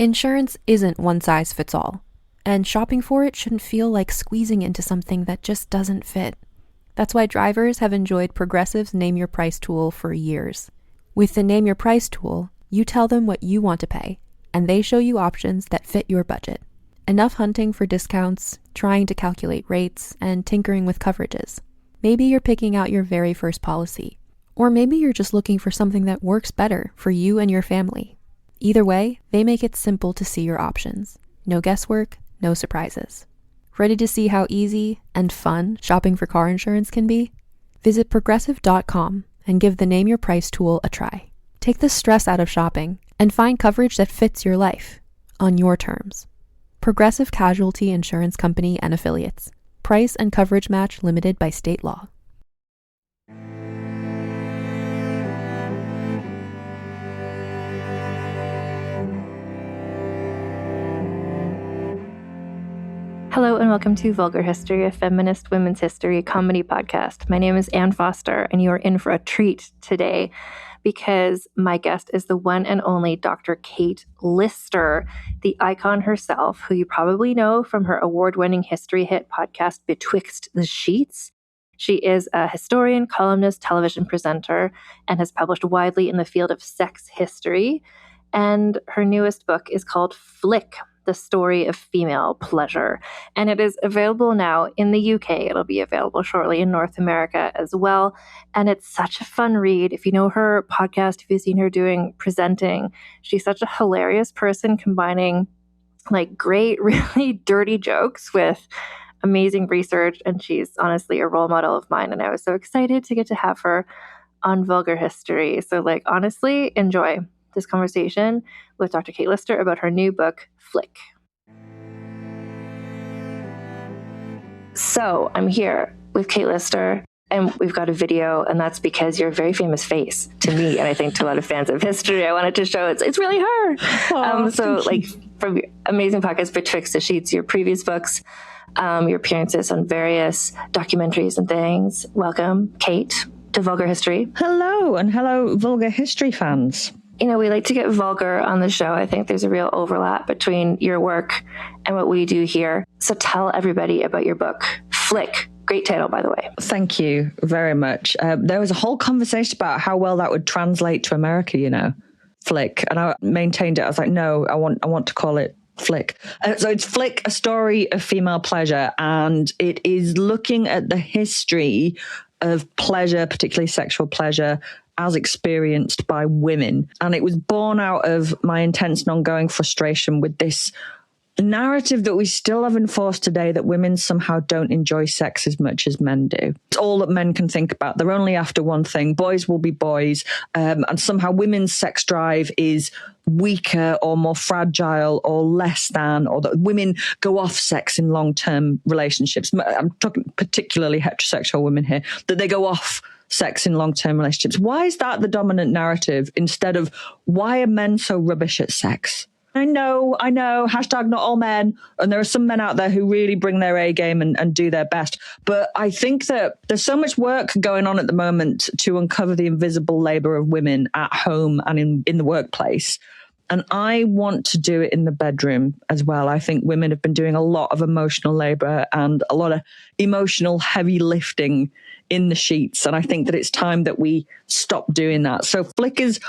Insurance isn't one size fits all, and shopping for it shouldn't feel like squeezing into something that just doesn't fit. That's why drivers have enjoyed Progressive's Name Your Price tool for years. With the Name Your Price tool, you tell them what you want to pay, and they show you options that fit your budget. Enough hunting for discounts, trying to calculate rates, and tinkering with coverages. Maybe you're picking out your very first policy, or maybe you're just looking for something that works better for you and your family. Either way, they make it simple to see your options. No guesswork, no surprises. Ready to see how easy and fun shopping for car insurance can be? Visit Progressive.com and give the Name Your Price tool a try. Take the stress out of shopping and find coverage that fits your life, on your terms. Progressive Casualty Insurance Company and Affiliates. Price and coverage match limited by state law. Hello and welcome to Vulgar History, a feminist women's history comedy podcast. My name is Anne Foster, and you are in for a treat today because my guest is the one and only Dr. Kate Lister, the icon herself, who you probably know from her award-winning history hit podcast, Betwixt The Sheets. She is a historian, columnist, television presenter, and has published widely in the field of sex history. And her newest book is called Flick, The Story of Female Pleasure. And it is available now in the UK. It'll be available shortly in North America as well. And it's such a fun read. If you know her podcast, if you've seen her doing presenting, she's such a hilarious person, combining like great, really dirty jokes with amazing research. And she's honestly a role model of mine. And I was so excited to get to have her on Vulgar History. So honestly, enjoy this conversation with Dr. Kate Lister about her new book, Flick. So I'm here with Kate Lister, and we've got a video, and that's because you're a very famous face to me, and I think to a lot of fans of history. I wanted to show it's really her. From your amazing podcast, Betwixt The Sheets, your previous books, your appearances on various documentaries and things. Welcome, Kate, to Vulgar History. Hello, and hello, Vulgar History fans. You know, we like to get vulgar on the show. I think there's a real overlap between your work and what we do here. So tell everybody about your book, Flick. Great title, by the way. Thank you very much. There was a whole conversation about how well that would translate to America, you know, Flick. And I maintained it. I was like, no, I want to call it Flick. So it's Flick, A Story of Female Pleasure. And it is looking at the history of pleasure, particularly sexual pleasure, as experienced by women. And it was born out of my intense and ongoing frustration with this narrative that we still have enforced today, that women somehow don't enjoy sex as much as men do. It's all that men can think about. They're only after one thing: boys will be boys. And somehow women's sex drive is weaker or more fragile or less than, or that women go off sex in long-term relationships. I'm talking particularly heterosexual women here, that they go off sex in long-term relationships. Why is that the dominant narrative instead of why are men so rubbish at sex? I know, hashtag not all men. And there are some men out there who really bring their A game and do their best. But I think that there's so much work going on at the moment to uncover the invisible labor of women at home and in the workplace. And I want to do it in the bedroom as well. I think women have been doing a lot of emotional labor and a lot of emotional heavy lifting in the sheets. And I think that it's time that we stop doing that. So Flick is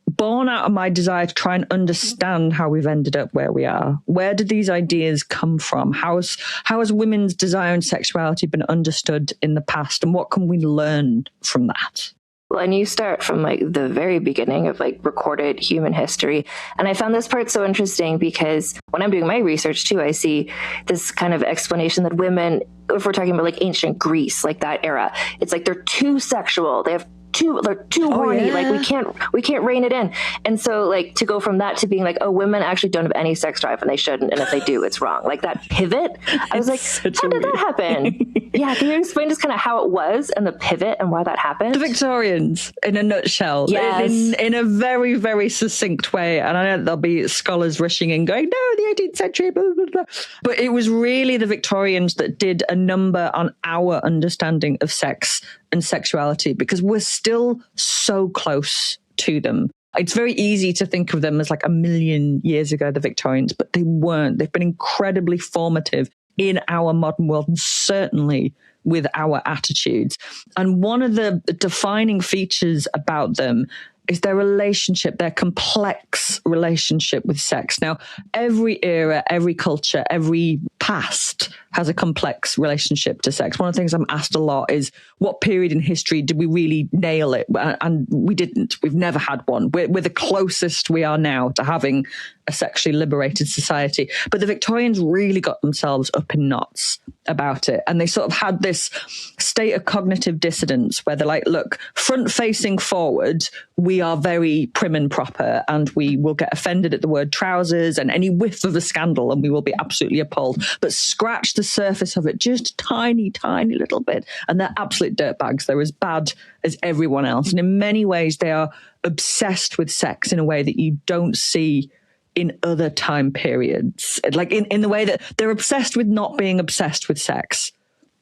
born out of my desire to try and understand how we've ended up where we are. Where did these ideas come from? How has women's desire and sexuality been understood in the past? And what can we learn from that? Well, and you start from the very beginning of recorded human history. And I found this part so interesting because when I'm doing my research too, I see this kind of explanation that women, if we're talking about ancient Greece, that era, it's they're too sexual. They're too horny. Yeah. We can't rein it in. And so to go from that to being women actually don't have any sex drive and they shouldn't. And if they do, it's wrong. That pivot, I was how did that happen? Yeah. Can you explain just kind of how it was and the pivot and why that happened? The Victorians, in a nutshell. Yes. In a very, very succinct way. And I know there'll be scholars rushing in going, no, the 18th century, blah, blah, blah. But it was really the Victorians that did a number on our understanding of sex and sexuality, because we're still so close to them. It's very easy to think of them as like a million years ago, the Victorians, but they weren't. They've been incredibly formative in our modern world, and certainly with our attitudes. And one of the defining features about them is their relationship, their complex relationship with sex. Now, every era, every culture, every past has a complex relationship to sex. One of the things I'm asked a lot is, what period in history did we really nail it? And we didn't. We've never had one. We're the closest we are now to having a sexually liberated society. But the Victorians really got themselves up in knots about it. And they sort of had this state of cognitive dissonance where they're like, look, front facing forward, we are very prim and proper, and we will get offended at the word trousers and any whiff of a scandal, and we will be absolutely appalled. But scratch the surface of it just a tiny, tiny little bit, and they're absolute dirtbags. They're as bad as everyone else. And in many ways, they are obsessed with sex in a way that you don't see in other time periods. Like in the way that they're obsessed with not being obsessed with sex.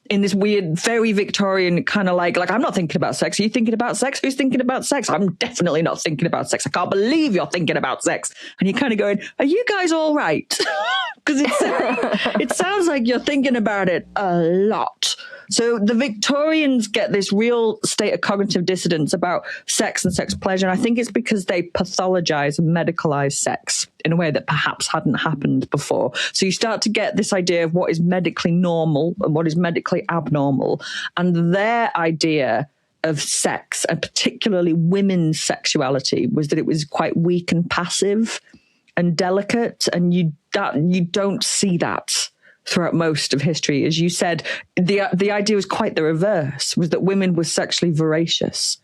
In this weird, very Victorian kind of like, I'm not thinking about sex. Are you thinking about sex? Who's thinking about sex? I'm definitely not thinking about sex. I can't believe you're thinking about sex. And you're kind of going, are you guys all right? Because it sounds like you're thinking about it a lot. So the Victorians get this real state of cognitive dissonance about sex and sex pleasure. And I think it's because they pathologize and medicalize sex in a way that perhaps hadn't happened before. So you start to get this idea of what is medically normal and what is medically abnormal. And their idea of sex, and particularly women's sexuality, was that it was quite weak and passive and delicate. And you don't see that throughout most of history. As you said, the idea was quite the reverse, was that women were sexually voracious.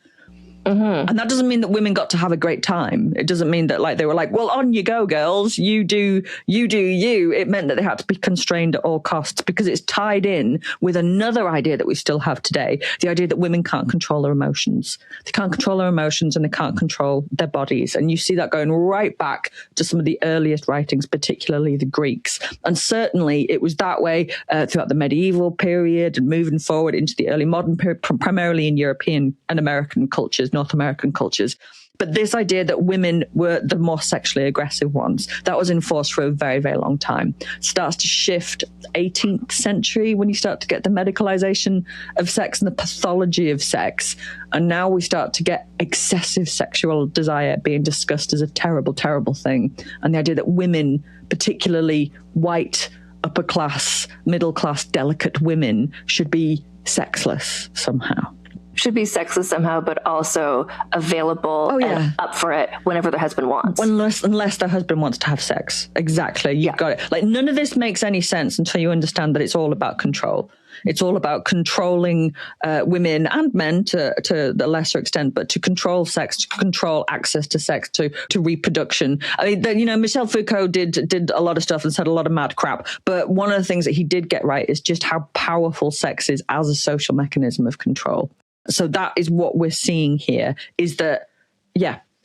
Mm-hmm. And that doesn't mean that women got to have a great time. It doesn't mean that they were like, well, on you go, girls, you do you. It meant that they had to be constrained at all costs, because it's tied in with another idea that we still have today, the idea that women can't control their emotions. They can't control their emotions and they can't control their bodies. And you see that going right back to some of the earliest writings, particularly the Greeks. And certainly it was that way throughout the medieval period and moving forward into the early modern period, primarily in European and American cultures, North American cultures. But this idea that women were the more sexually aggressive ones, that was enforced for a very, very long time. Starts to shift 18th century when you start to get the medicalization of sex and the pathology of sex. And now we start to get excessive sexual desire being discussed as a terrible, terrible thing. And the idea that women, particularly white, upper class, middle class, delicate women, should be sexless somehow. Should be sexless somehow, but also available and up for it whenever their husband wants. Unless their husband wants to have sex. Exactly. You've got it. Like, none of this makes any sense until you understand that it's all about control. It's all about controlling women and men to the lesser extent, but to control sex, to control access to sex, to reproduction. I mean, Michel Foucault did a lot of stuff and said a lot of mad crap. But one of the things that he did get right is just how powerful sex is as a social mechanism of control. So that is what we're seeing here, is that,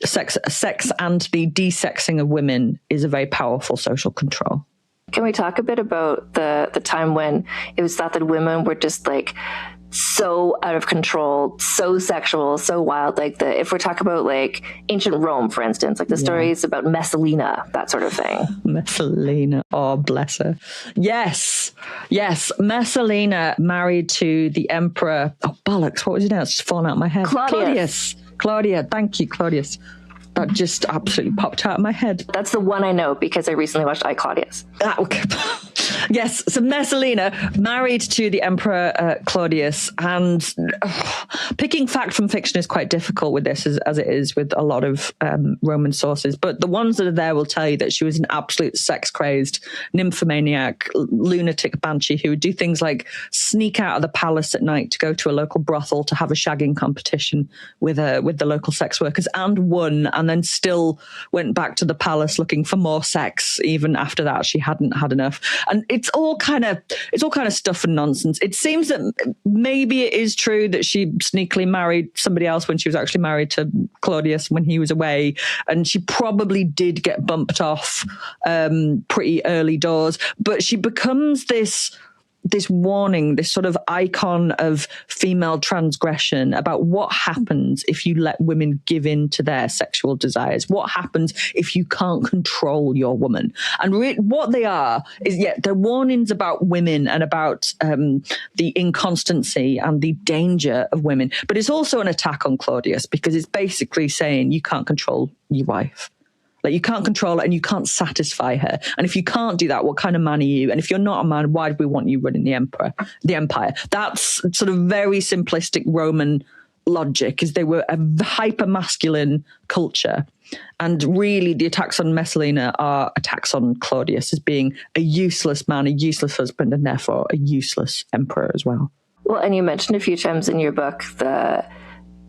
sex and the desexing of women is a very powerful social control. Can we talk a bit about the time when it was thought that women were just like so out of control, so sexual, so wild? Like if we're talking about like ancient Rome, for instance, like the stories about Messalina, that sort of thing. Messalina, oh bless her. Yes, Messalina married to the emperor. Oh bollocks! What was his name? It's just fallen out of my head. Claudia. Thank you, Claudius. That just absolutely popped out of my head. That's the one I know because I recently watched I, Claudius. Okay. Yes, so Messalina married to the Emperor Claudius, and picking fact from fiction is quite difficult with this, as it is with a lot of Roman sources. But the ones that are there will tell you that she was an absolute sex-crazed nymphomaniac, lunatic banshee who would do things like sneak out of the palace at night to go to a local brothel to have a shagging competition with the local sex workers, and won, and then still went back to the palace looking for more sex. Even after that, she hadn't had enough. And it's all kind of stuff and nonsense. It seems that maybe it is true that she sneakily married somebody else when she was actually married to Claudius when he was away, and she probably did get bumped off pretty early doors. But she becomes this this warning, this sort of icon of female transgression about what happens if you let women give in to their sexual desires. What happens if you can't control your woman? And what they are is, they're warnings about women and about the inconstancy and the danger of women. But it's also an attack on Claudius, because it's basically saying you can't control your wife. Like, you can't control her and you can't satisfy her. And if you can't do that, what kind of man are you? And if you're not a man, why do we want you running the empire? That's sort of very simplistic Roman logic, is they were a hyper-masculine culture. And really, the attacks on Messalina are attacks on Claudius as being a useless man, a useless husband, and therefore a useless emperor as well. Well, and you mentioned a few times in your book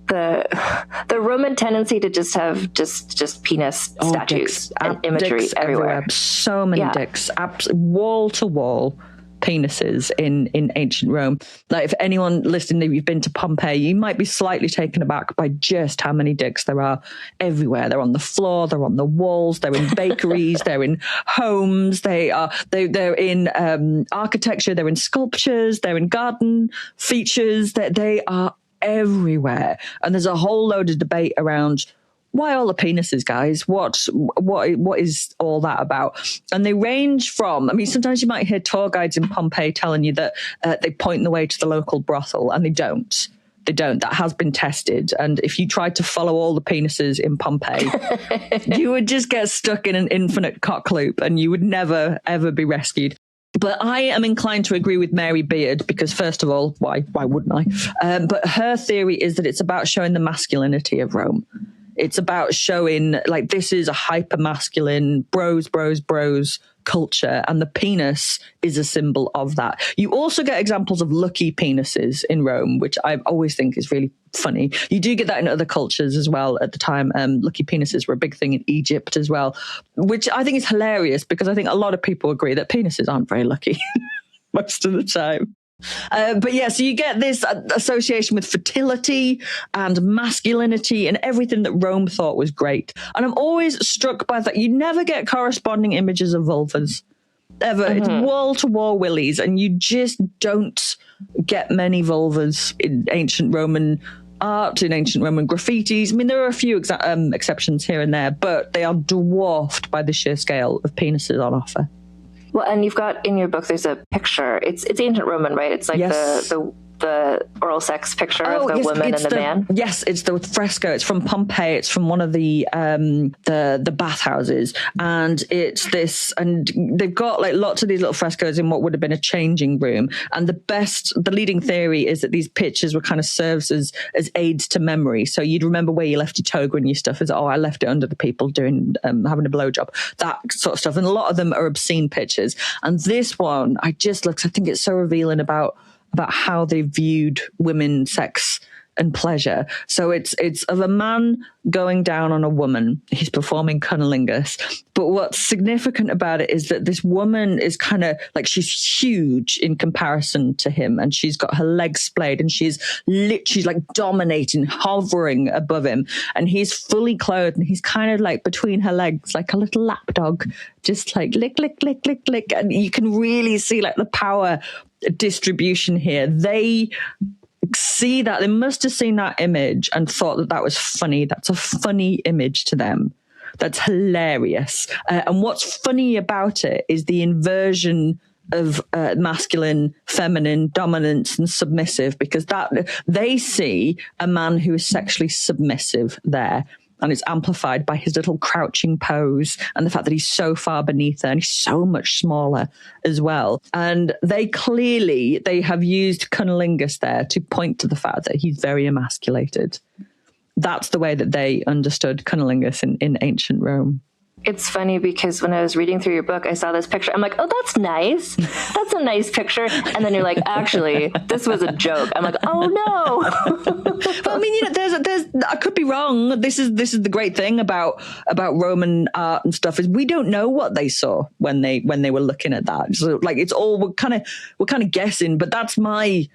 the Roman tendency to just have just penis statues and imagery everywhere. So many dicks, wall to wall penises in ancient Rome. Like, if anyone listening, if you've been to Pompeii, you might be slightly taken aback by just how many dicks there are everywhere. They're on the floor, they're on the walls, they're in bakeries, they're in homes, they're in architecture, they're in sculptures, they're in garden features, that they are everywhere. And there's a whole load of debate around why all the penises, guys? What is all that about? And they range from, I mean, sometimes you might hear tour guides in Pompeii telling you that they point the way to the local brothel, and they don't. They don't. That has been tested. And if you tried to follow all the penises in Pompeii, you would just get stuck in an infinite cock loop and you would never, ever be rescued. But I am inclined to agree with Mary Beard, because first of all, why wouldn't I? But her theory is that it's about showing the masculinity of Rome. It's about showing, like, this is a hyper-masculine bros culture, and the penis is a symbol of that. You also get examples of lucky penises in Rome, which I always think is really funny. You do get that in other cultures as well at the time. Lucky penises were a big thing in Egypt as well, which I think is hilarious, because I think a lot of people agree that penises aren't very lucky most of the time. But yeah, so you get this association with fertility and masculinity and everything that Rome thought was great. And I'm always struck by that you never get corresponding images of vulvas. Ever. Mm-hmm. It's wall-to-wall willies, and you just don't get many vulvas in ancient Roman art, in ancient Roman graffitis. I mean, there are a few exceptions here and there, but they are dwarfed by the sheer scale of penises on offer. Well, and you've got in your book, there's a picture. It's ancient Roman, right? It's like the oral sex picture of the woman and the man. Yes, it's the fresco. It's from Pompeii. It's from one of the bathhouses, and it's this. And they've got like lots of these little frescoes in what would have been a changing room. And the leading theory is that these pictures were kind of serves as aids to memory. So you'd remember where you left your toga and your stuff. Is I left it under the people doing having a blowjob, that sort of stuff. And a lot of them are obscene pictures. And this one, I think it's so revealing about how they viewed women, sex, and pleasure. So it's of a man going down on a woman. He's performing cunnilingus. But what's significant about it is that this woman is kind of like, she's huge in comparison to him, and she's got her legs splayed, and she's like dominating, hovering above him, and he's fully clothed, and he's kind of like between her legs, like a little lapdog, just like lick, lick, lick, lick, lick. And you can really see like the power distribution here. They see that, they must have seen that image and thought that was funny. That's a funny image to them. That's hilarious. And what's funny about it is the inversion of masculine, feminine, dominance, and submissive, because that they see a man who is sexually submissive there. And it's amplified by his little crouching pose and the fact that he's so far beneath her, and he's so much smaller as well. And they have used cunnilingus there to point to the fact that he's very emasculated. That's the way that they understood cunnilingus in ancient Rome. It's funny because when I was reading through your book, I saw this picture. I'm like, oh, that's nice. That's a nice picture. And then you're like, actually, this was a joke. I'm like, oh no. But I mean, there's I could be wrong. This is the great thing about Roman art and stuff, is we don't know what they saw when they were looking at that. So like, it's all we're kind of guessing. But that's my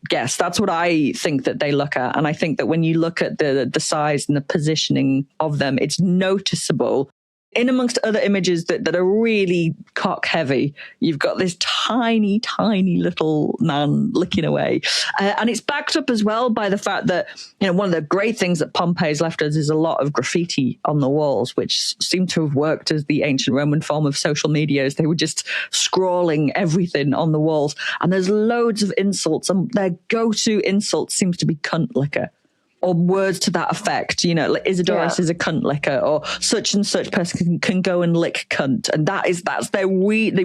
guess. That's what I think that they look at. And I think that when you look at the size and the positioning of them, it's noticeable. in amongst other images that are really cock heavy, you've got this tiny, tiny little man licking away. And it's backed up as well by the fact that, one of the great things that Pompeii's left us is a lot of graffiti on the walls, which seemed to have worked as the ancient Roman form of social media, as they were just scrawling everything on the walls. And there's loads of insults, and their go-to insult seems to be cunt licker, or words to that effect. Like Isidorus is a cunt licker, or such and such person can go and lick cunt. And they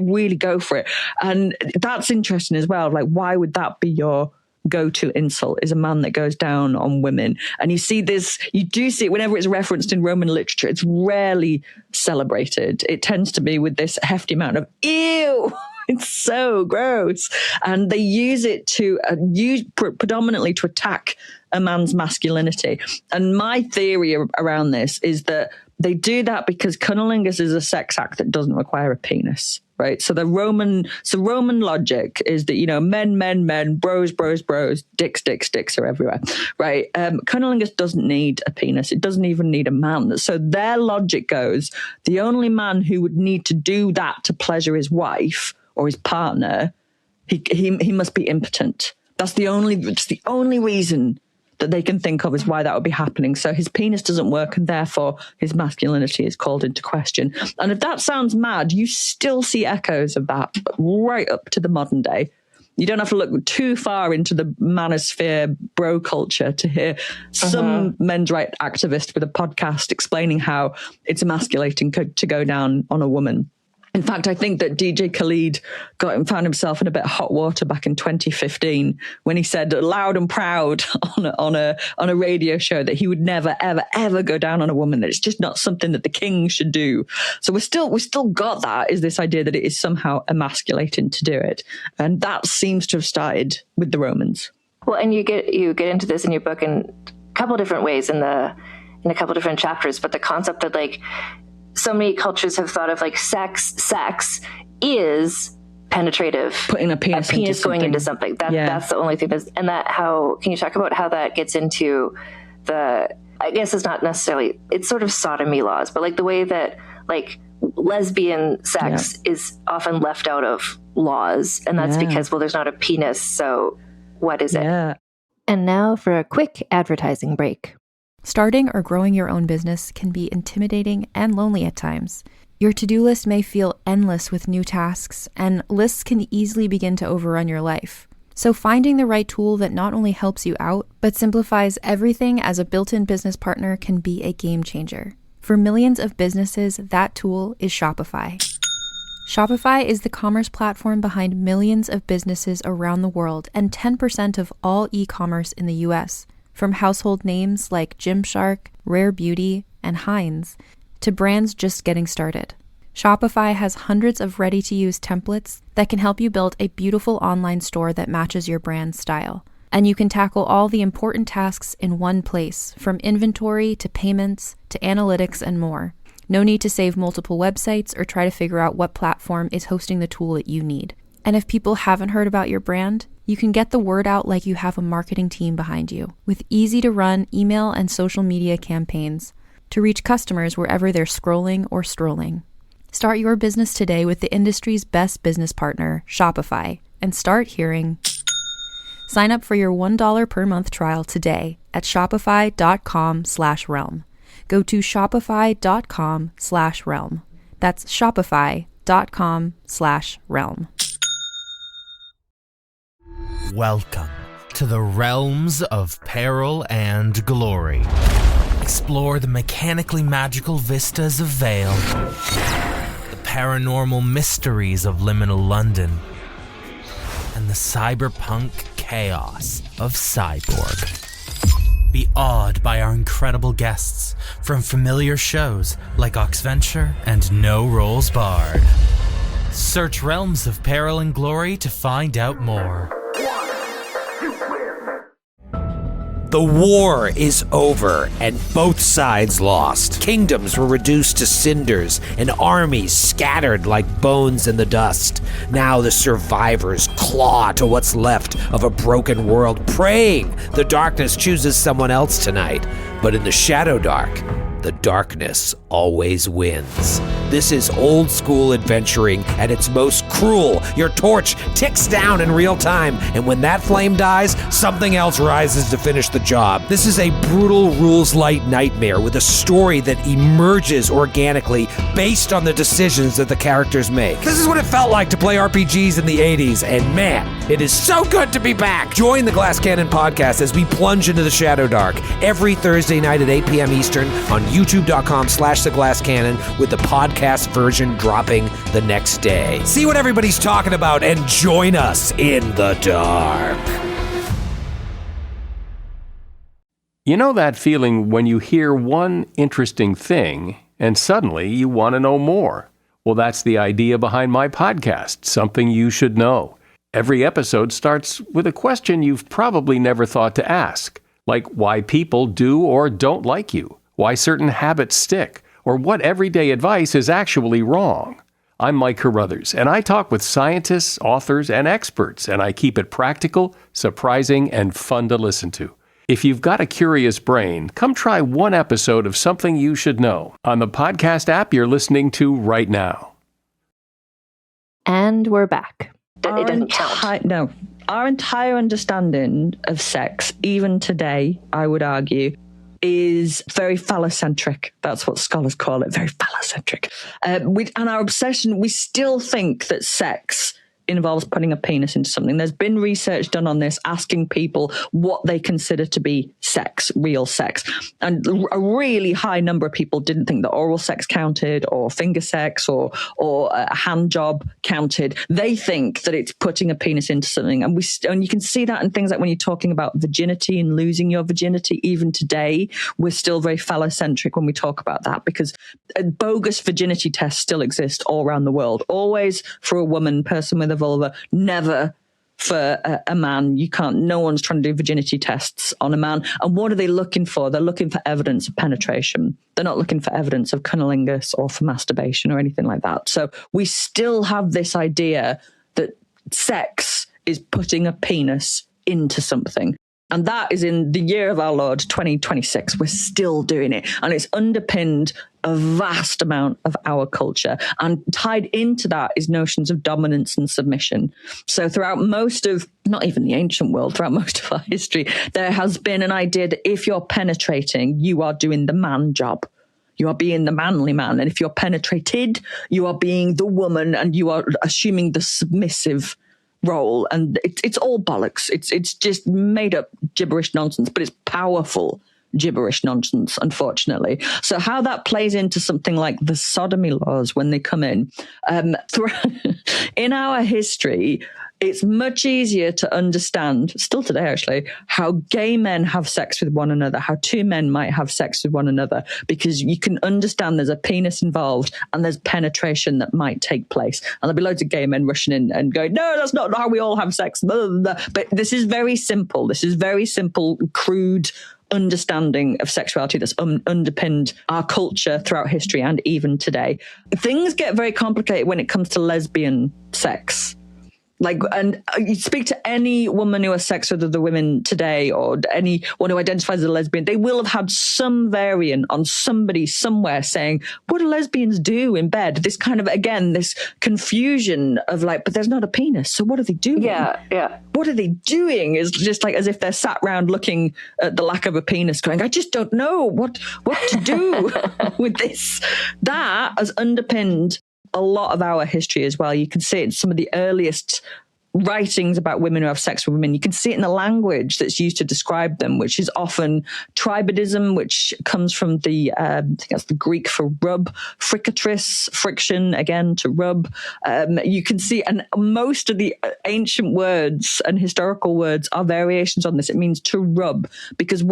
really go for it. And that's interesting as well. Like, why would that be your go-to insult, is a man that goes down on women? And you do see it whenever it's referenced in Roman literature. It's rarely celebrated. It tends to be with this hefty amount of ew. It's so gross. And they use it to predominantly to attack a man's masculinity. And my theory around this is that they do that because cunnilingus is a sex act that doesn't require a penis, right? So Roman logic is that, men, bros, dicks are everywhere, right? Cunnilingus doesn't need a penis. It doesn't even need a man. So their logic goes, the only man who would need to do that to pleasure his wife or his partner, he must be impotent. It's the only reason that they can think of is why that would be happening. So his penis doesn't work, and therefore his masculinity is called into question. And if that sounds mad, you still see echoes of that right up to the modern day. You don't have to look too far into the manosphere bro culture to hear some men's rights activist with a podcast explaining how it's emasculating to go down on a woman. In fact, I think that DJ Khaled found himself in a bit of hot water back in 2015 when he said loud and proud on a radio show that he would never, ever, ever go down on a woman, that it's just not something that the king should do. So we still got that, is this idea that it is somehow emasculating to do it. And that seems to have started with the Romans. Well, and you get into this in your book in a couple different ways in a couple different chapters, but the concept that, like, so many cultures have thought of, like, sex is penetrative. Putting a penis going into something. That's the only thing. Can you talk about how that gets into I guess it's not necessarily, it's sort of sodomy laws, but like the way that, like, lesbian sex is often left out of laws. And that's because, well, there's not a penis. So what is it? And now for a quick advertising break. Starting or growing your own business can be intimidating and lonely at times. Your to-do list may feel endless with new tasks, and lists can easily begin to overrun your life. So finding the right tool that not only helps you out, but simplifies everything as a built-in business partner can be a game changer. For millions of businesses, that tool is Shopify. Shopify is the commerce platform behind millions of businesses around the world and 10% of all e-commerce in the US. From household names like Gymshark, Rare Beauty, and Heinz, to brands just getting started. Shopify has hundreds of ready-to-use templates that can help you build a beautiful online store that matches your brand's style. And you can tackle all the important tasks in one place, from inventory to payments to analytics and more. No need to save multiple websites or try to figure out what platform is hosting the tool that you need. And if people haven't heard about your brand, you can get the word out like you have a marketing team behind you, with easy-to-run email and social media campaigns to reach customers wherever they're scrolling or strolling. Start your business today with the industry's best business partner, Shopify, and start hearing. Sign up for your $1 per month trial today at shopify.com/realm. Go to shopify.com/realm. That's shopify.com/realm. Welcome to the realms of peril and glory. Explore the mechanically magical vistas of Vale, the paranormal mysteries of liminal London, and the cyberpunk chaos of Cyborg. Be awed by our incredible guests from familiar shows like Oxventure and No Rolls Barred. Search Realms of Peril and Glory to find out more. The war is over, and both sides lost. Kingdoms were reduced to cinders, and armies scattered like bones in the dust. Now the survivors claw to what's left of a broken world, praying the darkness chooses someone else tonight. But in the Shadow Dark, the darkness always wins. This is old school adventuring at its most cruel. Your torch ticks down in real time, and when that flame dies, something else rises to finish the job. This is a brutal rules-light nightmare with a story that emerges organically based on the decisions that the characters make. This is what it felt like to play RPGs in the 80s, and man, it is so good to be back. Join the Glass Cannon podcast as we plunge into the Shadow Dark every Thursday night at 8 p.m. Eastern on youtube.com/theglasscannon with the podcast version dropping the next day. See what everybody's talking about and join us in the dark. You know that feeling when you hear one interesting thing and suddenly you want to know more? Well, that's the idea behind my podcast, Something You Should Know. Every episode starts with a question you've probably never thought to ask, like why people do or don't like you, why certain habits stick, or what everyday advice is actually wrong. I'm Mike Carruthers, and I talk with scientists, authors, and experts, and I keep it practical, surprising, and fun to listen to. If you've got a curious brain, come try one episode of Something You Should Know on the podcast app you're listening to right now. And we're back. It doesn't count. No. Our entire understanding of sex, even today, I would argue, is very phallocentric. That's what scholars call it, very phallocentric. And our obsession, we still think that sex involves putting a penis into something. There's been research done on this, asking people what they consider to be sex, real sex. And a really high number of people didn't think that oral sex counted, or finger sex, or a hand job counted. They think that it's putting a penis into something. And you can see that in things like when you're talking about virginity and losing your virginity. Even today, we're still very phallocentric when we talk about that, because bogus virginity tests still exist all around the world. Always for a woman, person with a vulva, never for a man. No one's trying to do virginity tests on a man. And what are they looking for? They're looking for evidence of penetration. They're not looking for evidence of cunnilingus or for masturbation or anything like that. So we still have this idea that sex is putting a penis into something. And that is in the year of our Lord, 2026. We're still doing it. And it's underpinned a vast amount of our culture. And tied into that is notions of dominance and submission. So throughout most of, not even the ancient world, throughout most of our history, there has been an idea that if you're penetrating, you are doing the man job. You are being the manly man. And if you're penetrated, you are being the woman, and you are assuming the submissive role. And it's all bollocks. It's just made up gibberish nonsense, but it's powerful gibberish nonsense, unfortunately. So how that plays into something like the sodomy laws when they come in, in our history, it's much easier to understand, still today actually, how gay men have sex with one another, how two men might have sex with one another, because you can understand there's a penis involved and there's penetration that might take place. And there'll be loads of gay men rushing in and going, no, that's not how we all have sex. Blah, blah, blah. But this is very simple. This is very simple, crude understanding of sexuality that's underpinned our culture throughout history and even today. Things get very complicated when it comes to lesbian sex. And you speak to any woman who has sex with other women today, or anyone who identifies as a lesbian, they will have had some variant on somebody somewhere saying, what do lesbians do in bed? This kind of, again, this confusion of but there's not a penis, so what are they doing? Yeah. What are they doing? Is just as if they're sat around looking at the lack of a penis going, I just don't know what to do with this. That has underpinned a lot of our history as well. You can see it in some of the earliest writings about women who have sex with women. You can see it in the language that's used to describe them, which is often tribadism, which comes from the, I think that's the Greek for rub, fricatrice, friction, again, to rub. You can see, and most of the ancient words and historical words are variations on this. It means to rub, because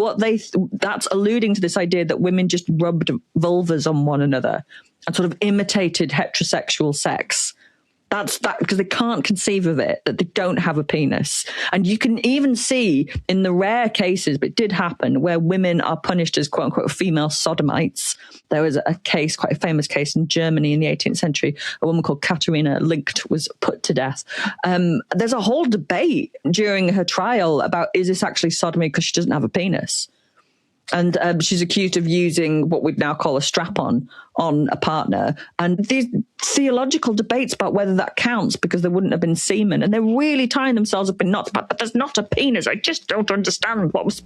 that's alluding to this idea that women just rubbed vulvas on one another and sort of imitated heterosexual sex. That's that, because they can't conceive of it, that they don't have a penis. And you can even see in the rare cases, but it did happen, where women are punished as quote unquote female sodomites. There was a case, quite a famous case in Germany in the 18th century. A woman called Katharina Linkt was put to death. There's a whole debate during her trial about, is this actually sodomy because she doesn't have a penis? And she's accused of using what we'd now call a strap-on on a partner. And these theological debates about whether that counts because there wouldn't have been semen. And they're really tying themselves up in knots. But there's not a penis. I just don't understand what was...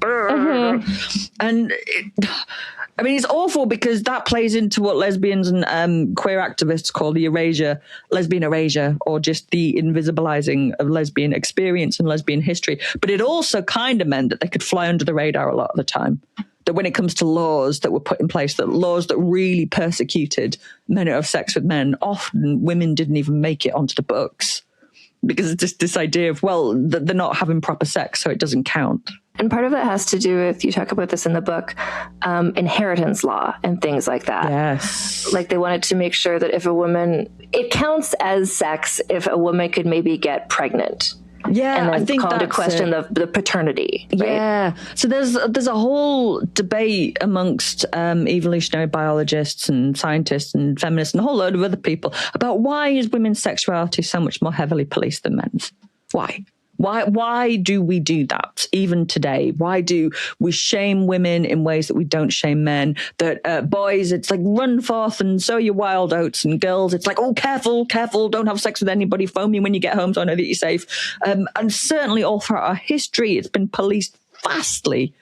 And it's awful because that plays into what lesbians and queer activists call the lesbian erasure, or just the invisibilizing of lesbian experience and lesbian history. But it also kind of meant that they could fly under the radar a lot of the time. That when it comes to laws that were put in place, that laws that really persecuted men who have sex with men, often women didn't even make it onto the books. Because it's just this idea of, well, they're not having proper sex, so it doesn't count. And part of that has to do with, you talk about this in the book, inheritance law and things like that. Yes. Like they wanted to make sure that if a woman, it counts as sex if a woman could maybe get pregnant. Yeah, and then I think call into that's question the paternity. Right? Yeah, so there's a whole debate amongst evolutionary biologists and scientists and feminists and a whole load of other people about why is women's sexuality so much more heavily policed than men's? Why? Why do we do that even today? Why do we shame women in ways that we don't shame men? That boys, it's like run forth and sow your wild oats, and girls, it's like, oh, careful, don't have sex with anybody, phone me when you get home so I know that you're safe. And certainly all throughout our history, it's been policed vastly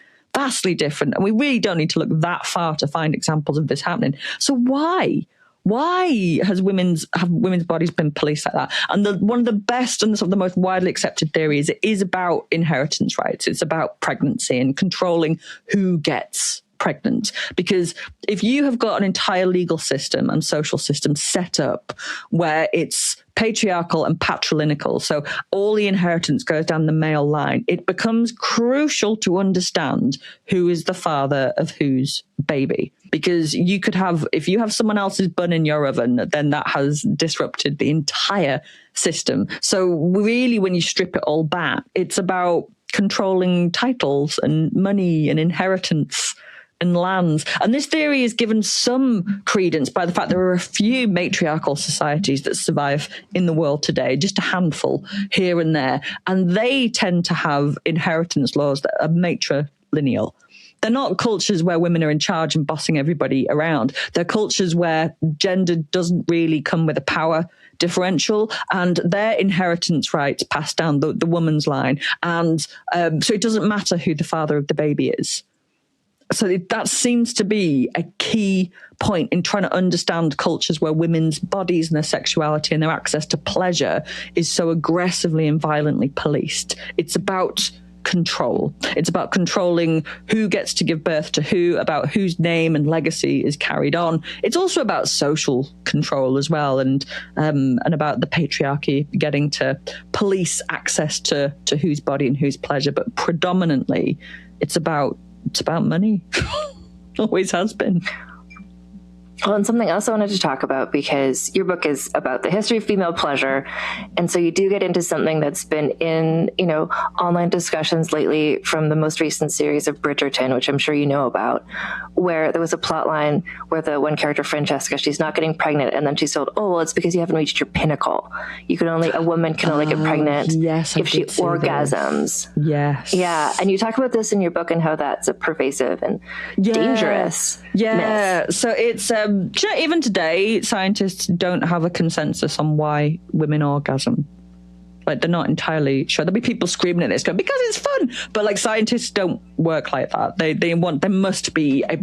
different. And we really don't need to look that far to find examples of this happening. So why? Why have women's bodies been policed like that? And one of the best and sort of the most widely accepted theories is about inheritance rights. It's about pregnancy and controlling who gets pregnant. Because if you have got an entire legal system and social system set up where it's patriarchal and patrilineal, so all the inheritance goes down the male line, it becomes crucial to understand who is the father of whose baby. Because you could have, if you have someone else's bun in your oven, then that has disrupted the entire system. So really, when you strip it all back, it's about controlling titles and money and inheritance and lands. And this theory is given some credence by the fact there are a few matriarchal societies that survive in the world today, just a handful here and there. And they tend to have inheritance laws that are matrilineal. They're not cultures where women are in charge and bossing everybody around. They're cultures where gender doesn't really come with a power differential, and their inheritance rights pass down the woman's line. And so it doesn't matter who the father of the baby is. So that seems to be a key point in trying to understand cultures where women's bodies and their sexuality and their access to pleasure is so aggressively and violently policed. It's about control. It's about controlling who gets to give birth to who, about whose name and legacy is carried on. It's also about social control as well, and about the patriarchy getting to police access to whose body and whose pleasure. But predominantly, it's about money. Always has been. Well, and something else I wanted to talk about, because your book is about the history of female pleasure. And so you do get into something that's been in, online discussions lately from the most recent series of Bridgerton, which I'm sure you know about, where there was a plot line where the one character, Francesca, she's not getting pregnant. And then she's told, oh, well, it's because you haven't reached your pinnacle. A woman can only get pregnant if she orgasms. Yes. Yeah. And you talk about this in your book and how that's a pervasive and dangerous myth. So it's, even today, scientists don't have a consensus on why women orgasm. Like, they're not entirely sure. There'll be people screaming at this, going, because it's fun. But like, scientists don't work like that. There must be a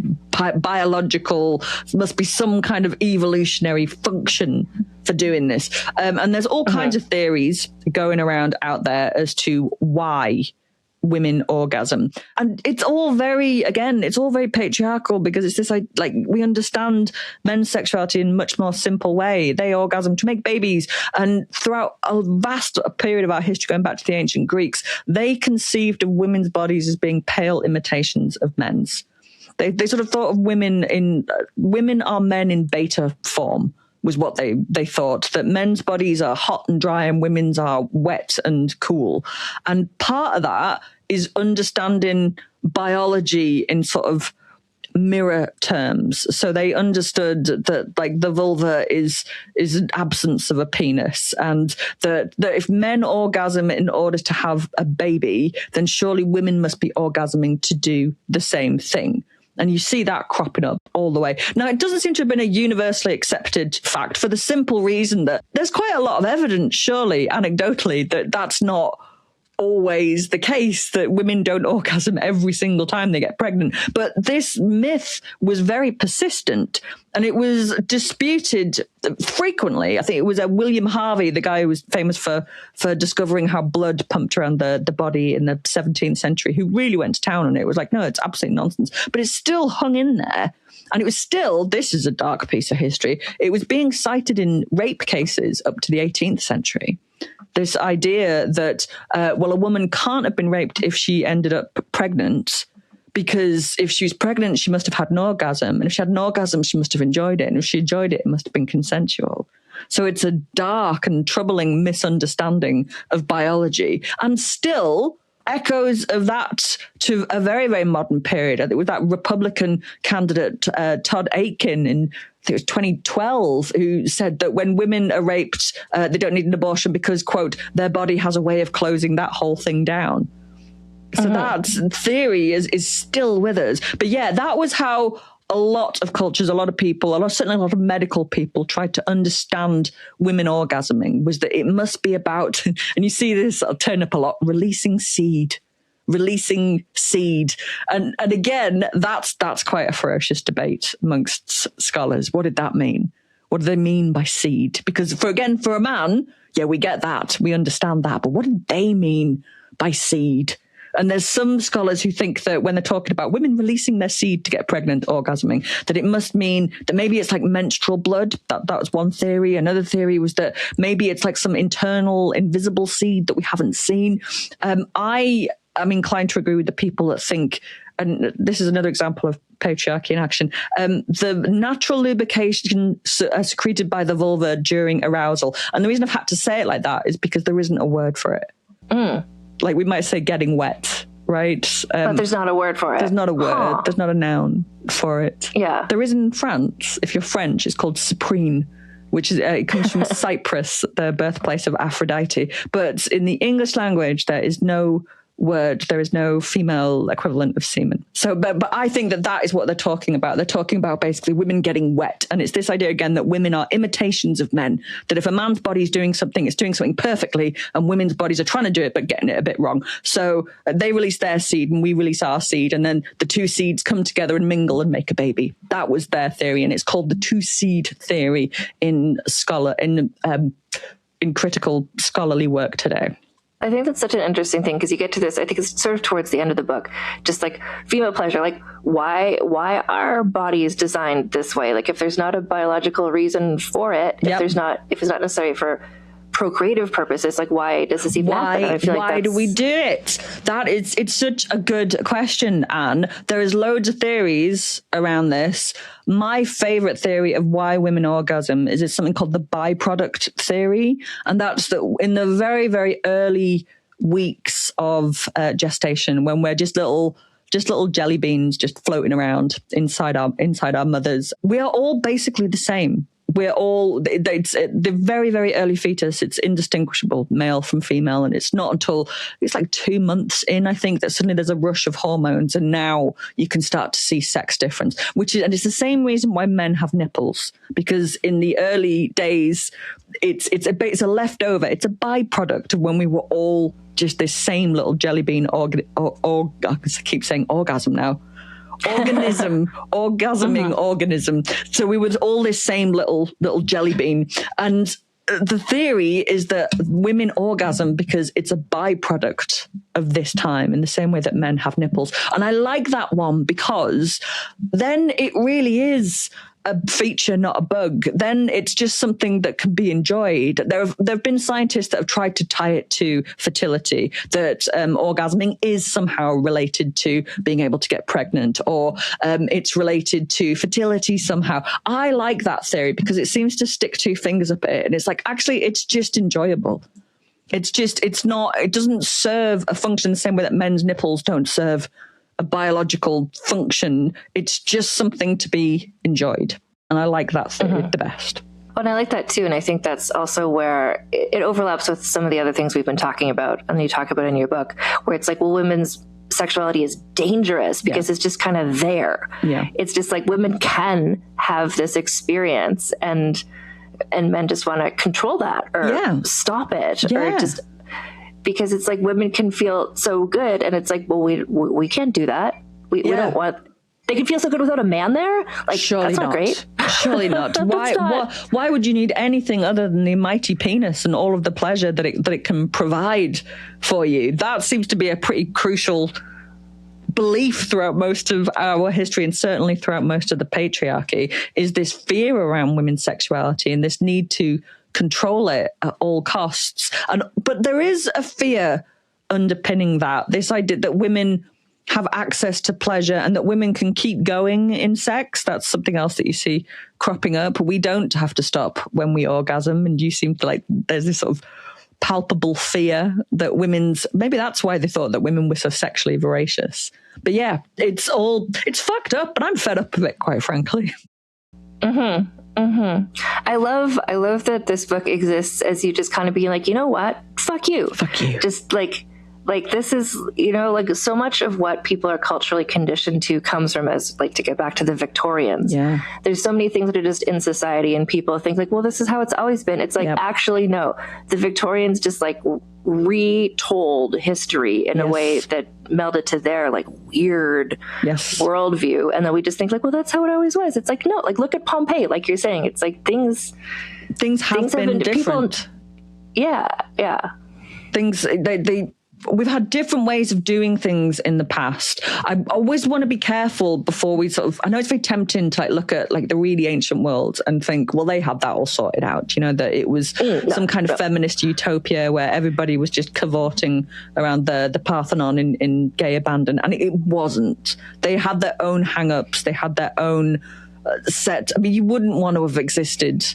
biological, must be some kind of evolutionary function for doing this. And there's all kinds of theories going around out there as to why women orgasm. And it's all very patriarchal, because it's this, like we understand men's sexuality in a much more simple way. They orgasm to make babies. And throughout a vast period of our history, going back to the ancient Greeks, they conceived of women's bodies as being pale imitations of men's. They sort of thought of women are men in beta form, was what they thought, that men's bodies are hot and dry and women's are wet and cool. And part of that is understanding biology in sort of mirror terms. So they understood that, like, the vulva is an absence of a penis, and that if men orgasm in order to have a baby, then surely women must be orgasming to do the same thing. And you see that cropping up all the way. Now, it doesn't seem to have been a universally accepted fact for the simple reason that there's quite a lot of evidence, surely, anecdotally, that that's not always the case, that women don't orgasm every single time they get pregnant. But this myth was very persistent, and it was disputed frequently. I think it was William Harvey, the guy who was famous for discovering how blood pumped around the body in the 17th century, who really went to town on it. It was like, no, it's absolute nonsense. But it's still hung in there. And it was still, this is a dark piece of history, it was being cited in rape cases up to the 18th century. This idea that, a woman can't have been raped if she ended up pregnant, because if she was pregnant, she must have had an orgasm. And if she had an orgasm, she must have enjoyed it. And if she enjoyed it, it must have been consensual. So it's a dark and troubling misunderstanding of biology. And still echoes of that to a very, very modern period. It was that Republican candidate, Todd Aitken, in I think it was 2012, who said that when women are raped, they don't need an abortion because, quote, their body has a way of closing that whole thing down. So that theory is still with us. But yeah, that was how a lot of cultures, a lot of people, certainly a lot of medical people tried to understand women orgasming, was that it must be about, and you see this turn up a lot, releasing seed. And again, that's quite a ferocious debate amongst scholars. What did that mean? What do they mean by seed? Because for a man, yeah, we get that. We understand that. But what did they mean by seed? And there's some scholars who think that when they're talking about women releasing their seed to get pregnant, orgasming, that it must mean that maybe it's like menstrual blood. That was one theory. Another theory was that maybe it's like some internal invisible seed that we haven't seen. I'm inclined to agree with the people that think, and this is another example of patriarchy in action, the natural lubrication secreted by the vulva during arousal. And the reason I've had to say it like that is because there isn't a word for it. Like we might say getting wet, right? But there's not a word for it. There's not a word. Huh. There's not a noun for it. Yeah. There is in France. If you're French, it's called cyprine, which is it comes from Cyprus, the birthplace of Aphrodite. But in the English language, there is no word. There is no female equivalent of semen. So, but I think that is what they're talking about. They're talking about basically women getting wet. And it's this idea again that women are imitations of men, that if a man's body is doing something, it's doing something perfectly, and women's bodies are trying to do it, but getting it a bit wrong. So they release their seed and we release our seed. And then the two seeds come together and mingle and make a baby. That was their theory. And it's called the two-seed theory in critical scholarly work today. I think that's such an interesting thing because you get to this, I think it's sort of towards the end of the book, just like female pleasure, like why are bodies designed this way? Like if there's not a biological reason for it, if it's not necessary for procreative purposes, like why does this even happen? I feel why do we do it? It's such a good question, Anne. There is loads of theories around this. My favorite theory of why women orgasm is something called the byproduct theory. And that's that in the very, very early weeks of gestation, when we're just little jelly beans just floating around inside our mothers, we are all basically the same. We're all, it's the very, very early fetus, it's indistinguishable, male from female. And it's not until it's like 2 months in, I think, that suddenly there's a rush of hormones. And now you can start to see sex difference, and it's the same reason why men have nipples, because in the early days, it's a leftover, it's a byproduct of when we were all just this same little jelly bean I keep saying orgasm now. Orgasming organism. So we were all this same little jelly bean. And the theory is that women orgasm because it's a byproduct of this time, in the same way that men have nipples. And I like that one because then it really is a feature, not a bug. Then it's just something that can be enjoyed. There have been scientists that have tried to tie it to fertility, that orgasming is somehow related to being able to get pregnant, or it's related to fertility somehow. I like that theory because it seems to stick two fingers up it, and it's like, actually, it's just enjoyable. It doesn't serve a function the same way that men's nipples don't serve a biological function. It's just something to be enjoyed. And I like that theory the best. Well, and I like that too. And I think that's also where it overlaps with some of the other things we've been talking about and you talk about in your book, where it's like, well, women's sexuality is dangerous because it's just kind of there. Yeah. It's just like women can have this experience and men just want to control that or stop it or just because it's like women can feel so good and it's like, well, we can't do that. We don't want. They can feel so good without a man there. Like, surely that's not not. great. Surely not. Why would you need anything other than the mighty penis and all of the pleasure that it can provide for you? That seems to be a pretty crucial belief throughout most of our history and certainly throughout most of the patriarchy, is this fear around women's sexuality and this need to control it at all costs. But there is a fear underpinning that, this idea that women have access to pleasure and that women can keep going in sex. That's something else that you see cropping up. We don't have to stop when we orgasm. And you seem to like, there's this sort of palpable fear that maybe that's why they thought that women were so sexually voracious. But yeah, it's fucked up, but I'm fed up of it, quite frankly. I love that this book exists as you just kind of being like, you know what? Fuck you. Just like this is, like so much of what people are culturally conditioned to comes from, as like, to get back to the Victorians. Yeah. There's so many things that are just in society and people think like, well, this is how it's always been. It's like, actually, no, the Victorians just like retold history in a way that melded to their like weird worldview. And then we just think like, well, that's how it always was. It's like, no, like look at Pompeii, like you're saying, it's like things have been different. We've had different ways of doing things in the past. I always want to be careful before we I know it's very tempting to like look at like the really ancient world and think, well, they had that all sorted out, that it was some kind of feminist utopia where everybody was just cavorting around the Parthenon in gay abandon. And it wasn't. They had their own hang-ups. They had their own set. I mean, you wouldn't want to have existed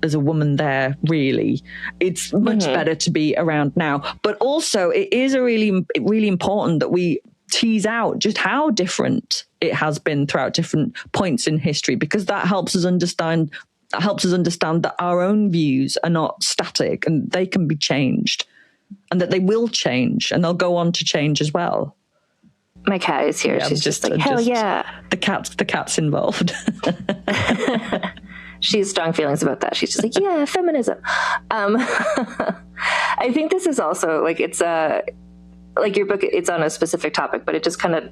as a woman there, really. It's much better to be around now. But also, it is really important that we tease out just how different it has been throughout different points in history, because that helps us understand that our own views are not static and they can be changed, and that they will change and they'll go on to change as well. My cat is here. She's just like, hell yeah. The cat's involved. She has strong feelings about that. She's just like, yeah, feminism. I think this is also like, it's like your book, it's on a specific topic, but it just kind of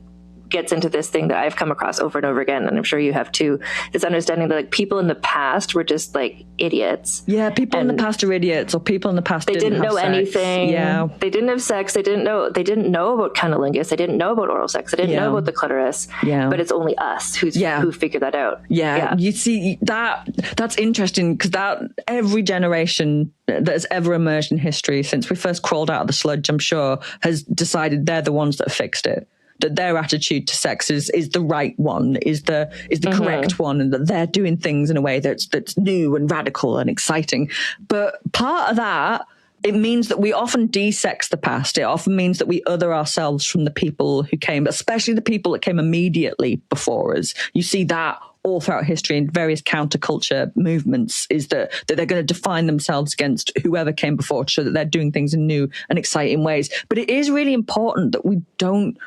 gets into this thing that I've come across over and over again, and I'm sure you have too, this understanding that like people in the past were just like idiots. Yeah, people in the past are idiots, or people in the past didn't know anything. Yeah, they didn't have sex. They didn't know about cunnilingus. They didn't know about oral sex. They didn't know about the clitoris. Yeah, but it's only us who figured that out. Yeah, you see that's interesting, because that every generation that has ever emerged in history since we first crawled out of the sludge, I'm sure, has decided they're the ones that fixed it. That their attitude to sex is the right one, is the correct one, and that they're doing things in a way that's new and radical and exciting. But part of that, it means that we often de-sex the past. It often means that we other ourselves from the people who came, especially the people that came immediately before us. You see that all throughout history in various counterculture movements, is that they're going to define themselves against whoever came before, so that they're doing things in new and exciting ways. But it is really important that we don't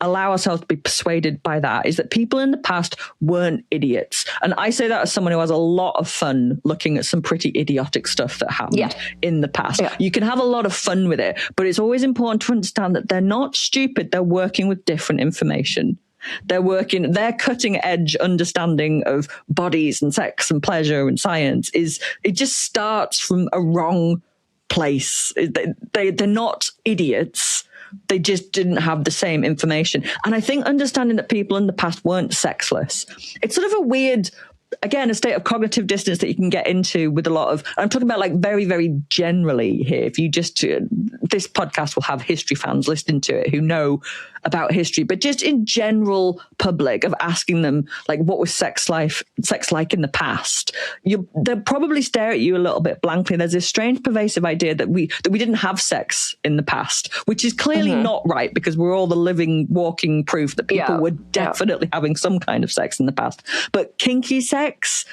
allow ourselves to be persuaded by that, is that people in the past weren't idiots. And I say that as someone who has a lot of fun looking at some pretty idiotic stuff that happened in the past. Yeah. You can have a lot of fun with it, but it's always important to understand that they're not stupid. They're working with different information. Their cutting edge understanding of bodies and sex and pleasure and science it just starts from a wrong place. They're not idiots. They just didn't have the same information. And I think understanding that people in the past weren't sexless, it's sort of a weird, again, a state of cognitive dissonance that you can get into with a lot of, I'm talking about like very, very generally here. If you just, this podcast will have history fans listening to it who know about history, but just in general public, of asking them like, what was sex like in the past? They'll probably stare at you a little bit blankly. There's this strange pervasive idea that we didn't have sex in the past, which is clearly not right, because we're all the living, walking proof that people were definitely having some kind of sex in the past. But kinky sex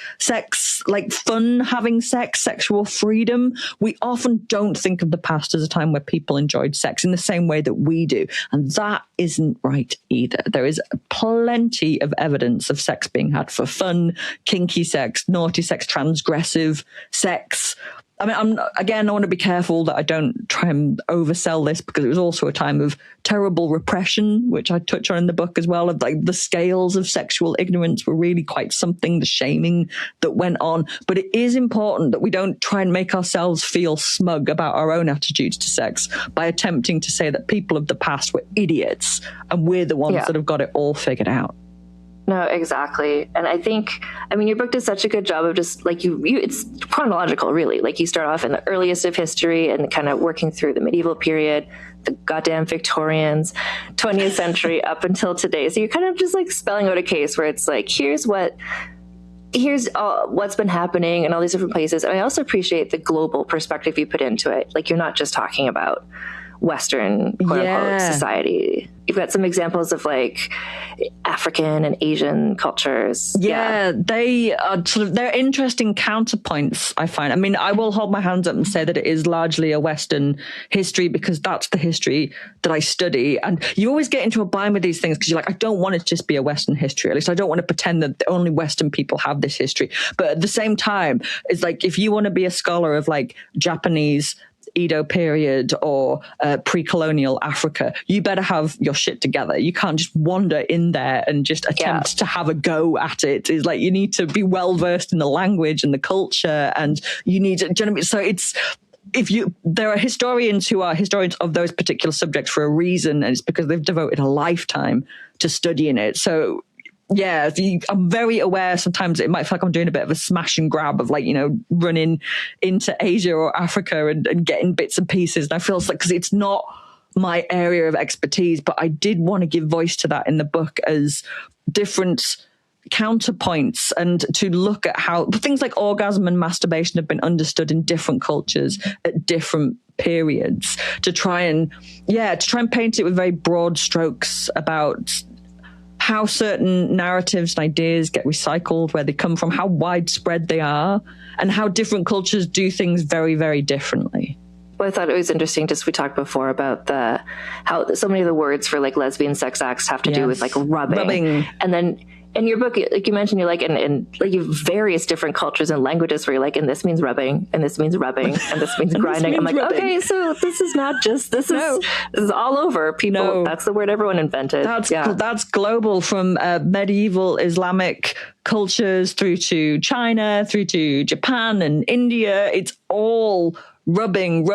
like fun having sex, sexual freedom, we often don't think of the past as a time where people enjoyed sex in the same way that we do. And that isn't right either. There is plenty of evidence of sex being had for fun, kinky sex, naughty sex, transgressive sex. I mean, I want to be careful that I don't try and oversell this, because it was also a time of terrible repression, which I touch on in the book as well, of like the scales of sexual ignorance were really quite something, the shaming that went on. But it is important that we don't try and make ourselves feel smug about our own attitudes to sex by attempting to say that people of the past were idiots and we're the ones that have got it all figured out. No, exactly. And I think, your book does such a good job of just like it's chronological, really. Like you start off in the earliest of history and kind of working through the medieval period, the goddamn Victorians, 20th century up until today. So you're kind of just like spelling out a case where it's like, here's what's been happening in all these different places. And I also appreciate the global perspective you put into it. Like you're not just talking about Western quote unquote society. You've got some examples of like African and Asian cultures. Yeah, they are they're interesting counterpoints, I find. I mean, I will hold my hands up and say that it is largely a Western history because that's the history that I study. And you always get into a bind with these things because you're like, I don't want it to just be a Western history. At least I don't want to pretend that only Western people have this history. But at the same time, it's like if you want to be a scholar of like Japanese Edo period or pre-colonial Africa, you better have your shit together. You can't just wander in there and just attempt to have a go at it. It's like you need to be well versed in the language and the culture, and you need to, do you know what I mean? So it's, there are historians who are historians of those particular subjects for a reason, and it's because they've devoted a lifetime to studying it. So yeah, I'm very aware sometimes it might feel like I'm doing a bit of a smash and grab of like, running into Asia or Africa and getting bits and pieces. And I feel like, because it's not my area of expertise, but I did want to give voice to that in the book as different counterpoints, and to look at how things like orgasm and masturbation have been understood in different cultures at different periods, to try and paint it with very broad strokes about how certain narratives and ideas get recycled, where they come from, how widespread they are, and how different cultures do things very, very differently. Well, I thought it was interesting, just we talked before about how so many of the words for like lesbian sex acts have to do with like rubbing. And then in your book, like you mentioned, you're like, and like you have various different cultures and languages where you're like, and this means rubbing, and this means rubbing, and this means grinding. I'm like, rubbing. Okay, so this is not just, this is all over. People, that's the word everyone invented. That's global, from medieval Islamic cultures through to China, through to Japan and India. It's all rubbing,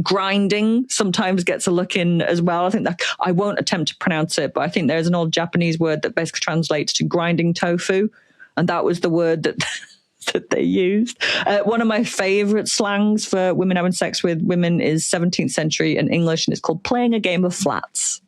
grinding sometimes gets a look in as well. I think that I won't attempt to pronounce it, but I think there's an old Japanese word that basically translates to grinding tofu. And that was the word that that they used. One of my favorite slangs for women having sex with women is 17th century in English, and it's called playing a game of flats,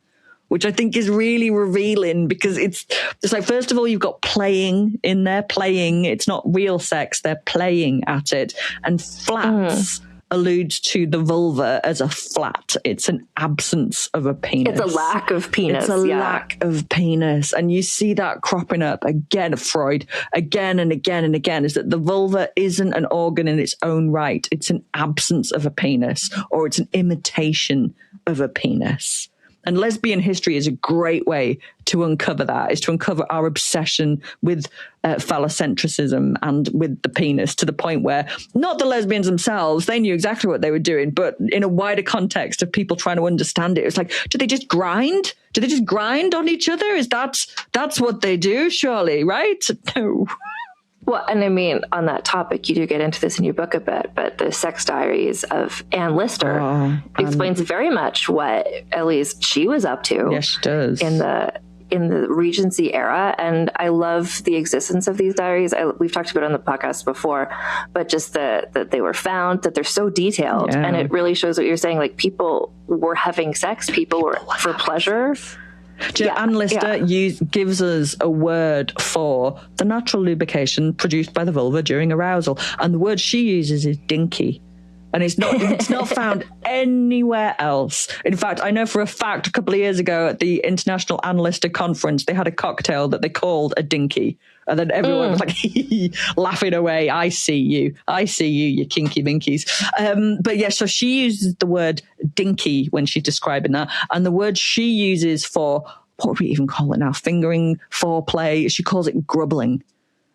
which I think is really revealing, because it's like, first of all, you've got playing in there, playing. It's not real sex. They're playing at it. And flats alludes to the vulva as a flat. It's an absence of a penis. It's a lack of penis. It's a lack of penis. And you see that cropping up again, Freud, again and again and again, is that the vulva isn't an organ in its own right. It's an absence of a penis, or it's an imitation of a penis. And lesbian history is a great way to uncover that, is to uncover our obsession with phallocentrism and with the penis, to the point where not the lesbians themselves, they knew exactly what they were doing, but in a wider context of people trying to understand it, it's like, do they just grind? Do they just grind on each other? That's what they do, surely, right? No. Well, and I mean, on that topic, you do get into this in your book a bit, but the sex diaries of Anne Lister explains very much what at least she was up to. Yes, she does. In the Regency era. And I love the existence of these diaries. We've talked about it on the podcast before, but just that they were found, that they're so detailed. Yeah. And it really shows what you're saying. Like, people were having sex, people were for pleasure. Anne Lister gives us a word for the natural lubrication produced by the vulva during arousal. And the word she uses is dinky. And it's not found anywhere else. In fact, I know for a fact a couple of years ago at the International Analyst Conference, they had a cocktail that they called a dinky. And then everyone was like laughing away. I see you, you kinky minkies. But yeah, so she uses the word dinky when she's describing that. And the word she uses for, what would we even call it now? Fingering, foreplay. She calls it grubbling.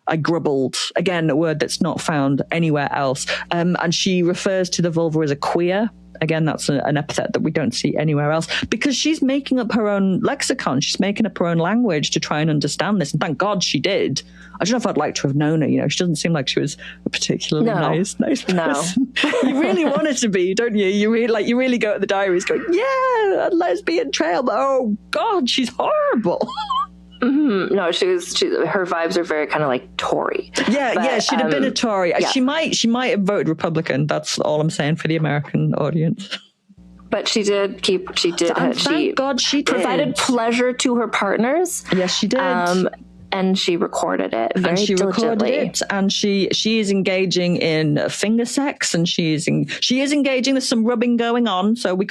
I grubbled. Again, a word that's not found anywhere else. And she refers to the vulva as a queer. Again, that's an epithet that we don't see anywhere else because she's making up her own lexicon. She's making up her own language to try and understand this. And thank God she did. I don't know if I'd like to have known her. You know, she doesn't seem like she was a particularly nice person. No. You really want her to be, don't you? You really go at the diaries going, yeah, a lesbian trail. But oh God, she's horrible. Mm-hmm. No, her vibes are very kind of like Tory. Yeah, she'd have been a Tory. Yeah. She might have voted Republican. That's all I'm saying for the American audience. But she did. Thank God she did. Provided pleasure to her partners. Yes, she did. And she recorded it very diligently. Recorded it, and she is engaging in finger sex, and she is engaging. There's some rubbing going on, so we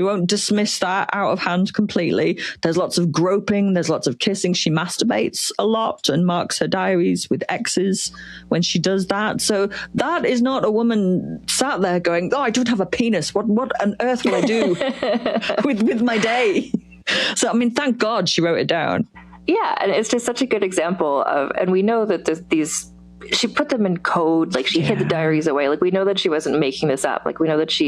won't dismiss that out of hand completely. There's lots of groping, there's lots of kissing. She masturbates a lot and marks her diaries with X's when she does that. So that is not a woman sat there going, "Oh, I don't have a penis. What on earth will I do with my day?" So I mean, thank God she wrote it down. Yeah, and it's just such a good example of, and we know that these, she put them in code, like she hid the diaries away. Like we know that she wasn't making this up. Like we know that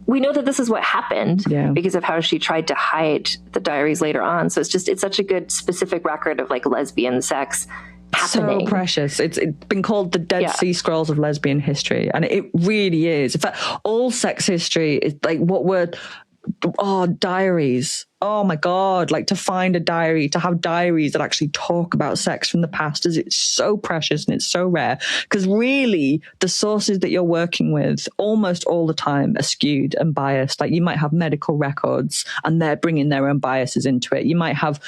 we know that this is what happened because of how she tried to hide the diaries later on. So it's such a good specific record of like lesbian sex happening. So precious. It's been called the Dead Sea Scrolls of lesbian history. And it really is. In fact, all sex history is like diaries. Oh my God, like to find a diary, to have diaries that actually talk about sex from the past it's so precious and it's so rare because really the sources that you're working with almost all the time are skewed and biased. Like you might have medical records and they're bringing their own biases into it. You might have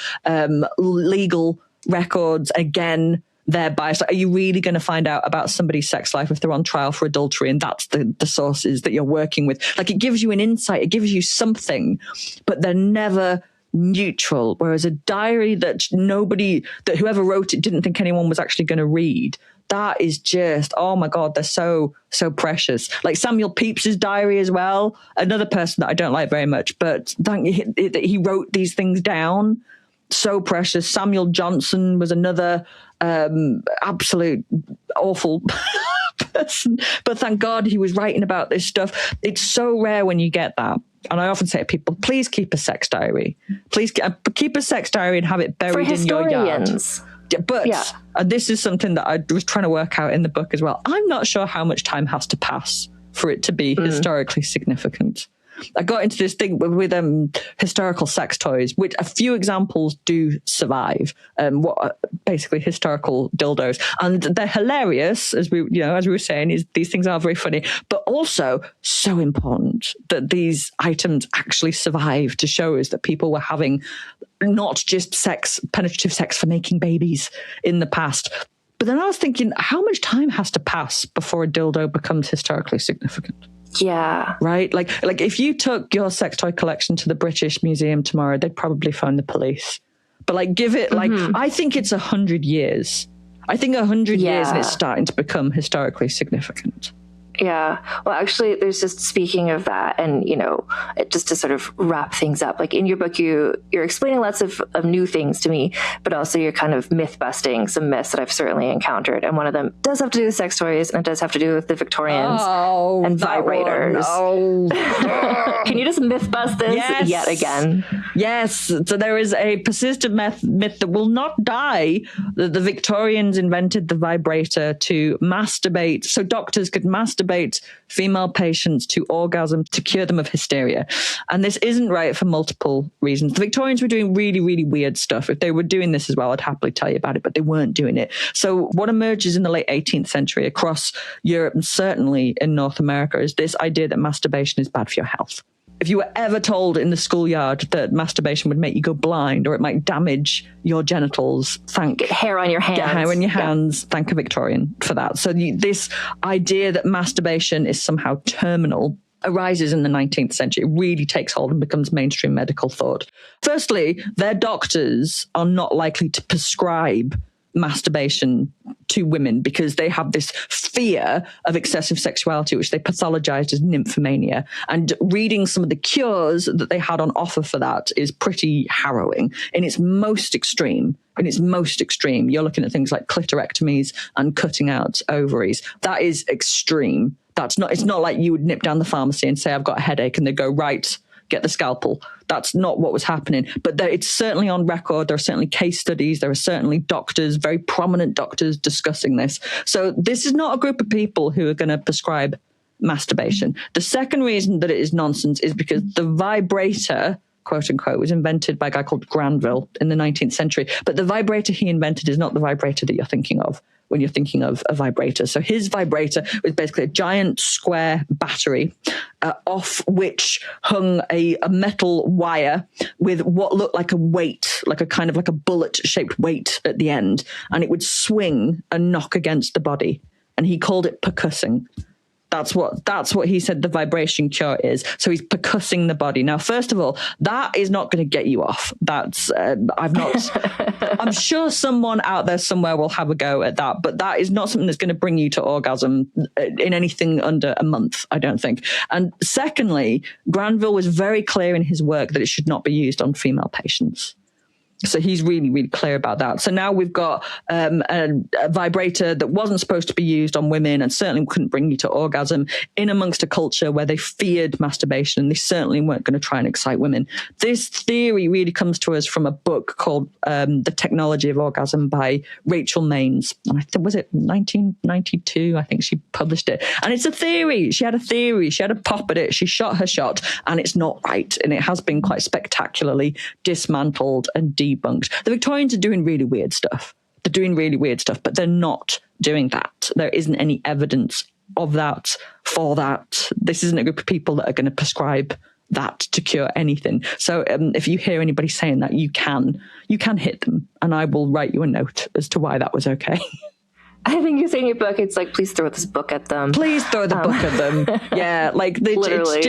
legal records, again, they're biased. Like, are you really going to find out about somebody's sex life if they're on trial for adultery and that's the sources that you're working with? Like it gives you an insight, it gives you something, but they're never neutral. Whereas a diary that whoever wrote it didn't think anyone was actually going to read, that is just, oh my God, they're so precious. Like Samuel Pepys's diary as well, another person that I don't like very much, but he wrote these things down. So precious. Samuel Johnson was another absolute awful person, but thank God he was writing about this stuff. It's so rare when you get that. And I often say to people, please keep a sex diary. Please keep a sex diary and have it buried in your yard. But and this is something that I was trying to work out in the book as well. I'm not sure how much time has to pass for it to be historically significant. I got into this thing with historical sex toys, which a few examples do survive. Basically historical dildos, and they're hilarious, as we were saying. These things are very funny, but also so important that these items actually survive to show us that people were having not just penetrative sex for making babies in the past. But then I was thinking, how much time has to pass before a dildo becomes historically significant? Yeah. Right? Like if you took your sex toy collection to the British Museum tomorrow, they'd probably phone the police. But like give it I think it's 100 years. I think 100 years and it's starting to become historically significant. Yeah. Well, actually, there's just, speaking of that, and, just to sort of wrap things up, like in your book, you're explaining lots of new things to me, but also you're kind of myth busting some myths that I've certainly encountered. And one of them does have to do with sex toys, and it does have to do with the Victorians and vibrators. Can you just myth bust this yet again? Yes. So there is a persistent myth that will not die. The Victorians invented the vibrator to masturbate, so doctors could masturbate female patients to orgasm to cure them of hysteria. And this isn't right for multiple reasons. The Victorians were doing really, really weird stuff. If they were doing this as well, I'd happily tell you about it, but they weren't doing it. So what emerges in the late 18th century across Europe and certainly in North America is this idea that masturbation is bad for your health. If you were ever told in the schoolyard that masturbation would make you go blind or it might damage your genitals, get hair on your hands. Get hair on your hands. Thank a Victorian for that. So this idea that masturbation is somehow terminal arises in the 19th century. It really takes hold and becomes mainstream medical thought. Firstly, their doctors are not likely to prescribe masturbation to women because they have this fear of excessive sexuality, which they pathologized as nymphomania. And reading some of the cures that they had on offer for that is pretty harrowing. In its most extreme, you're looking at things like clitorectomies and cutting out ovaries. That is extreme. It's not like you would nip down the pharmacy and say, I've got a headache, and they go, right, get the scalpel. That's not what was happening. But it's certainly on record. There are certainly case studies. There are certainly doctors, very prominent doctors, discussing this. So this is not a group of people who are going to prescribe masturbation. The second reason that it is nonsense is because the vibrator, quote unquote, was invented by a guy called Granville in the 19th century. But the vibrator he invented is not the vibrator that you're thinking of when you're thinking of a vibrator. So his vibrator was basically a giant square battery off which hung a metal wire with what looked like a weight, like a bullet-shaped weight at the end. And it would swing and knock against the body. And he called it percussing. That's what he said the vibration cure is. So he's percussing the body. Now, first of all, that is not going to get you off. I'm sure someone out there somewhere will have a go at that, but that is not something that's going to bring you to orgasm in anything under a month, I don't think. And secondly, Granville was very clear in his work that it should not be used on female patients. So he's really, really clear about that. So now we've got a vibrator that wasn't supposed to be used on women and certainly couldn't bring you to orgasm in amongst a culture where they feared masturbation, and they certainly weren't going to try and excite women. This theory really comes to us from a book called The Technology of Orgasm by Rachel Maines. And I think, was it 1992? I think she published it. And it's a theory. She had a pop at it. She shot her shot, and it's not right. And it has been quite spectacularly dismantled and debunked. The Victorians are doing really weird stuff. But they're not doing that. There isn't any evidence of that, for that. This isn't a group of people that are going to prescribe that to cure anything. So if you hear anybody saying that, you can hit them, and I will write you a note as to why that was okay. I think you say in your book, it's like, please throw this book at them. Please throw the book at them. Yeah, it's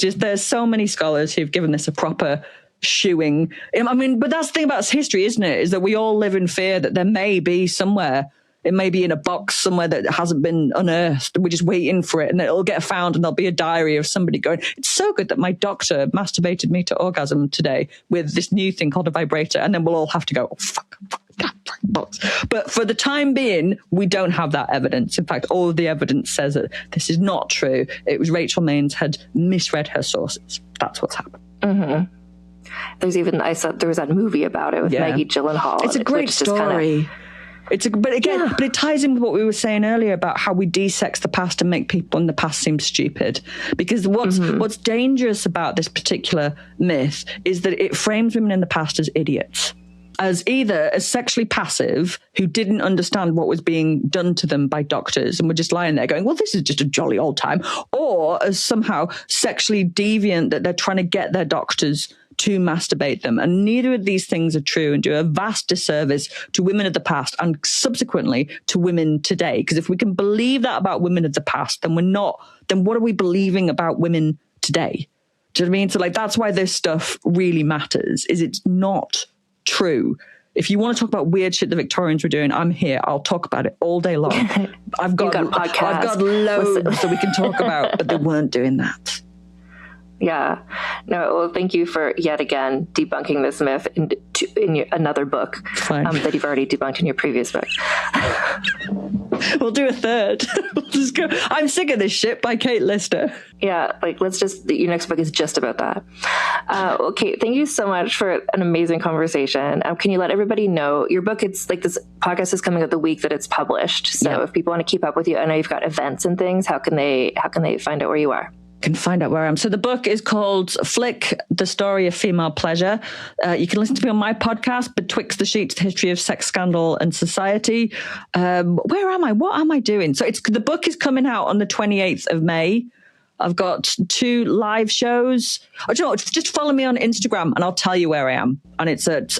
just there's so many scholars who've given this a proper shoeing. I mean, but that's the thing about history, isn't it? Is that we all live in fear that there may be somewhere, it may be in a box somewhere that hasn't been unearthed. We're just waiting for it, and it'll get found, and there'll be a diary of somebody going, it's so good that my doctor masturbated me to orgasm today with this new thing called a vibrator. And then we'll all have to go, oh, fuck. But for the time being, we don't have that evidence. In fact, all of the evidence says that this is not true. It was Rachel Maines had misread her sources. That's what's happened. Mm-hmm. I saw there was that movie about it with Maggie Gyllenhaal. It's a great story. But it ties in with what we were saying earlier about how we de-sex the past and make people in the past seem stupid. Because what's dangerous about this particular myth is that it frames women in the past as idiots, as sexually passive who didn't understand what was being done to them by doctors and were just lying there going, well, this is just a jolly old time, or as somehow sexually deviant that they're trying to get their doctors to masturbate them. And neither of these things are true, and do a vast disservice to women of the past and subsequently to women today. Because if we can believe that about women of the past, then what are we believing about women today? Do you know what I mean? So that's why this stuff really matters, is it's not true. If you want to talk about weird shit the Victorians were doing, I'm here. I'll talk about it all day long. I've got loads that we can talk about, but they weren't doing that. Yeah. No, well, thank you for yet again debunking this myth in another book that you've already debunked in your previous book. We'll do a third. We'll just go, I'm sick of this shit by Kate Lister. Yeah, your next book is just about that. Okay, thank you so much for an amazing conversation. Can you let everybody know your book? It's this podcast is coming out the week that it's published. So if people want to keep up with you, I know you've got events and things. How can they find out where you are? Can find out where I am. So the book is called Flick, The Story of Female Pleasure. You can listen to me on my podcast, Betwixt The Sheets, The History of Sex, Scandal and Society. Where am I? What am I doing? So the book is coming out on the 28th of May. I've got 2 live shows. Oh, do you know what? Just follow me on Instagram and I'll tell you where I am. And it's at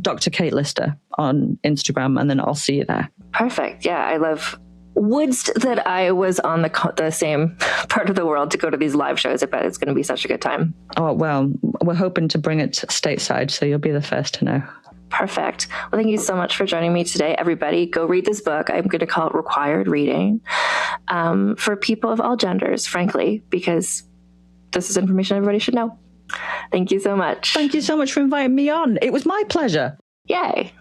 Dr. Kate Lister on Instagram, and then I'll see you there. Perfect. Yeah, I love woods that I was on the same part of the world to go to these live shows. I bet it's going to be such a good time. Oh, well, we're hoping to bring it stateside, so you'll be the first to know. Perfect. Well, thank you so much for joining me today. Everybody, go read this book. I'm going to call it required reading for people of all genders, frankly, because this is information everybody should know. Thank you so much. Thank you so much for inviting me on. It was my pleasure. Yay.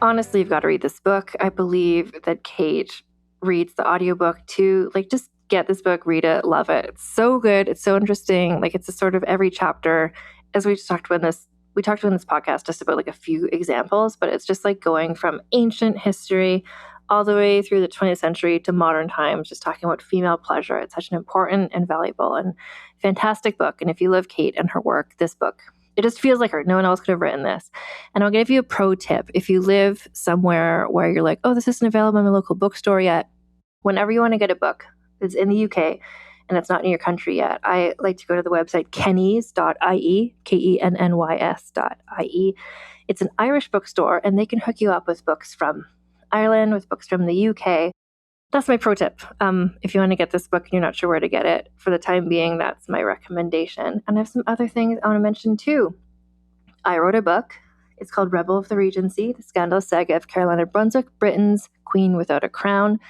Honestly, you've got to read this book. I believe that Kate reads the audiobook too. Like, just get this book, read it, love it. It's so good. It's so interesting. Like, it's a sort of every chapter, as we talked about in this podcast, just about like a few examples, but it's just like going from ancient history all the way through the 20th century to modern times, just talking about female pleasure. It's such an important and valuable and fantastic book. And if you love Kate and her work, this book, it just feels like her. No one else could have written this. And I'll give you a pro tip. If you live somewhere where you're like, oh, this isn't available in my local bookstore yet, whenever you want to get a book that's in the UK and it's not in your country yet, I like to go to the website kennys.ie, KENNYS.ie. It's an Irish bookstore, and they can hook you up with books from Ireland, with books from the UK. That's my pro tip. If you want to get this book and you're not sure where to get it, for the time being, that's my recommendation. And I have some other things I want to mention too. I wrote a book. It's called Rebel of the Regency, the Scandalous Saga of Caroline of Brunswick, Britain's Queen Without a Crown.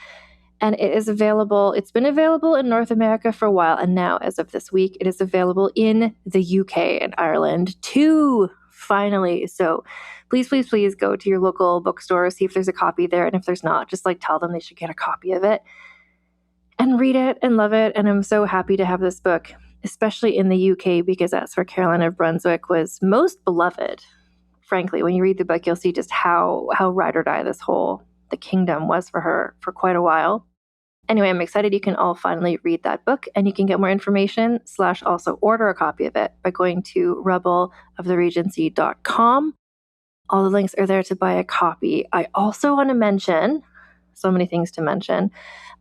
And it is available. It's been available in North America for a while. And now, as of this week, it is available in the UK and Ireland too, finally. So please, please, please go to your local bookstore, see if there's a copy there. And if there's not, just like tell them they should get a copy of it and read it and love it. And I'm so happy to have this book, especially in the UK, because that's where Caroline of Brunswick was most beloved. Frankly, when you read the book, you'll see just how ride or die the kingdom was for her for quite a while. Anyway, I'm excited you can all finally read that book, and you can get more information / also order a copy of it by going to rebeloftheregency.com. All the links are there to buy a copy. I also want to mention, so many things to mention,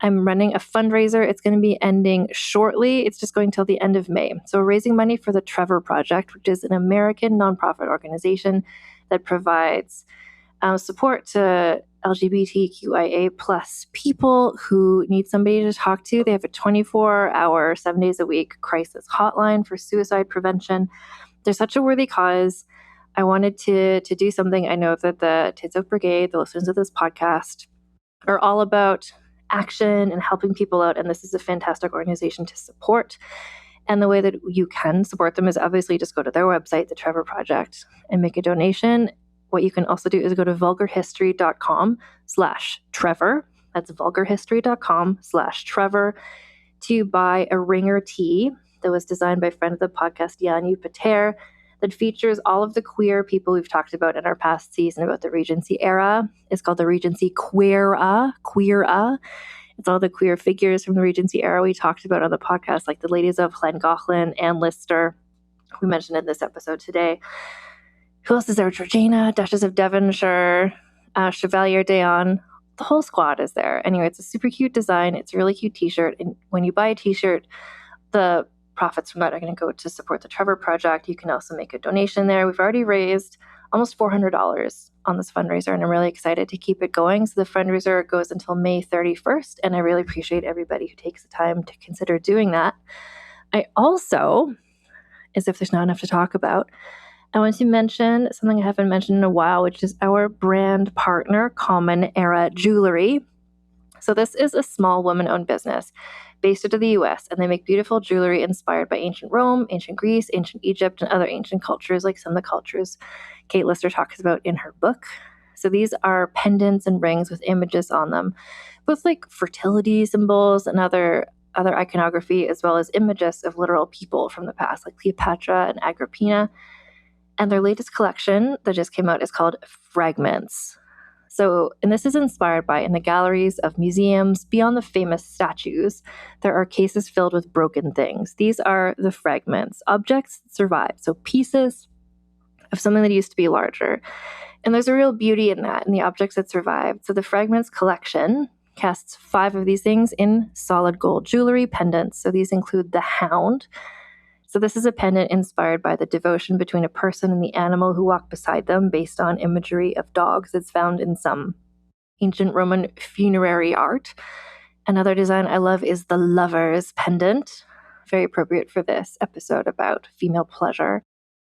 I'm running a fundraiser. It's going to be ending shortly. It's just going till the end of May. So we're raising money for the Trevor Project, which is an American nonprofit organization that provides support to LGBTQIA plus people who need somebody to talk to. They have a 24-hour, 7 days a week crisis hotline for suicide prevention. They're such a worthy cause. I wanted to do something. I know that the Tits Out Brigade, the listeners of this podcast, are all about action and helping people out. And this is a fantastic organization to support. And the way that you can support them is obviously just go to their website, the Trevor Project, and make a donation. What you can also do is go to vulgarhistory.com/Trevor. That's vulgarhistory.com/Trevor to buy a ringer tee that was designed by friend of the podcast, Yanu Pater, that features all of the queer people we've talked about in our past season about the Regency era. It's called the Regency Queer-a. It's all the queer figures from the Regency era we talked about on the podcast, like the ladies of Llangollen and Lister, we mentioned in this episode today. Who else is there? Georgina, Duchess of Devonshire, Chevalier d'Eon. The whole squad is there. Anyway, it's a super cute design. It's a really cute t-shirt. And when you buy a t-shirt, the profits from that are going to go to support the Trevor Project. You can also make a donation there. We've already raised almost $400 on this fundraiser, and I'm really excited to keep it going. So the fundraiser goes until May 31st, and I really appreciate everybody who takes the time to consider doing that. I also, as if there's not enough to talk about, I want to mention something I haven't mentioned in a while, which is our brand partner, Common Era Jewelry. So this is a small woman-owned business based out of the US, and they make beautiful jewelry inspired by ancient Rome, ancient Greece, ancient Egypt, and other ancient cultures, like some of the cultures Kate Lister talks about in her book. So these are pendants and rings with images on them, both like fertility symbols and other iconography, as well as images of literal people from the past, like Cleopatra and Agrippina. And their latest collection that just came out is called Fragments. And this is inspired by, in the galleries of museums, beyond the famous statues, there are cases filled with broken things. These are the fragments, objects that survive. So pieces of something that used to be larger. And there's a real beauty in that, in the objects that survive. So the Fragments collection casts 5 of these things in solid gold jewelry pendants. So these include the hound. So this is a pendant inspired by the devotion between a person and the animal who walk beside them based on imagery of dogs that's found in some ancient Roman funerary art. Another design I love is the lover's pendant, very appropriate for this episode about female pleasure.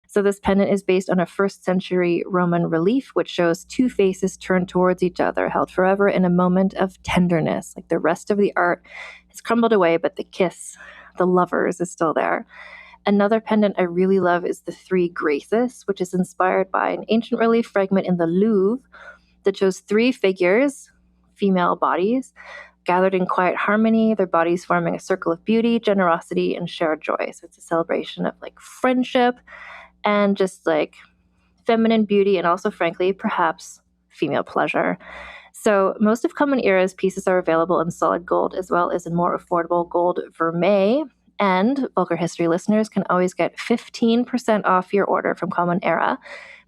So this pendant is based on a 1st century Roman relief, which shows 2 faces turned towards each other, held forever in a moment of tenderness. Like the rest of the art has crumbled away, but the kiss, the lovers, is still there. Another pendant I really love is the 3 Graces, which is inspired by an ancient relief fragment in the Louvre that shows 3 figures, female bodies, gathered in quiet harmony, their bodies forming a circle of beauty, generosity, and shared joy. So it's a celebration of like friendship and just like feminine beauty, and also, frankly, perhaps female pleasure. So most of Common Era's pieces are available in solid gold as well as in more affordable gold vermeil. And Vulgar History listeners can always get 15% off your order from Common Era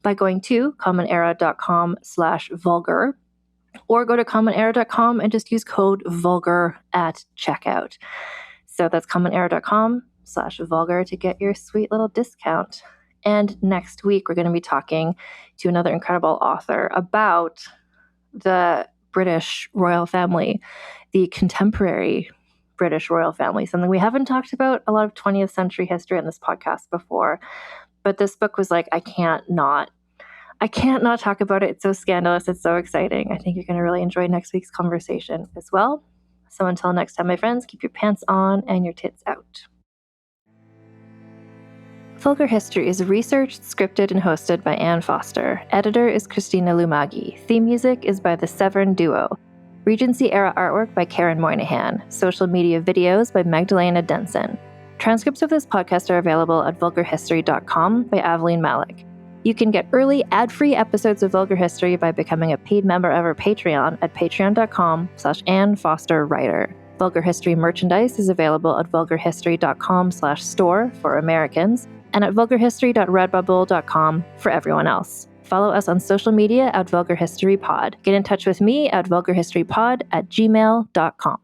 by going to commonera.com/vulgar, or go to commonera.com and just use code VULGAR at checkout. So that's commonera.com/vulgar to get your sweet little discount. And next week, we're going to be talking to another incredible author about the British royal family, the contemporary British royal family, something we haven't talked about a lot of 20th century history on this podcast before. But this book was like, I can't not talk about it. It's so scandalous. It's so exciting. I think you're going to really enjoy next week's conversation as well. So until next time, my friends, keep your pants on and your tits out. Vulgar History is researched, scripted, and hosted by Anne Foster. Editor is Christina Lumagi. Theme music is by the Severn Duo. Regency-era artwork by Karen Moynihan. Social media videos by Magdalena Denson. Transcripts of this podcast are available at vulgarhistory.com by Aveline Malik. You can get early, ad-free episodes of Vulgar History by becoming a paid member of our Patreon at patreon.com/AnneFosterWriter. Vulgar History merchandise is available at vulgarhistory.com/store for Americans and at vulgarhistory.redbubble.com for everyone else. Follow us on social media at Vulgar History Pod. Get in touch with me at vulgarhistorypod@gmail.com.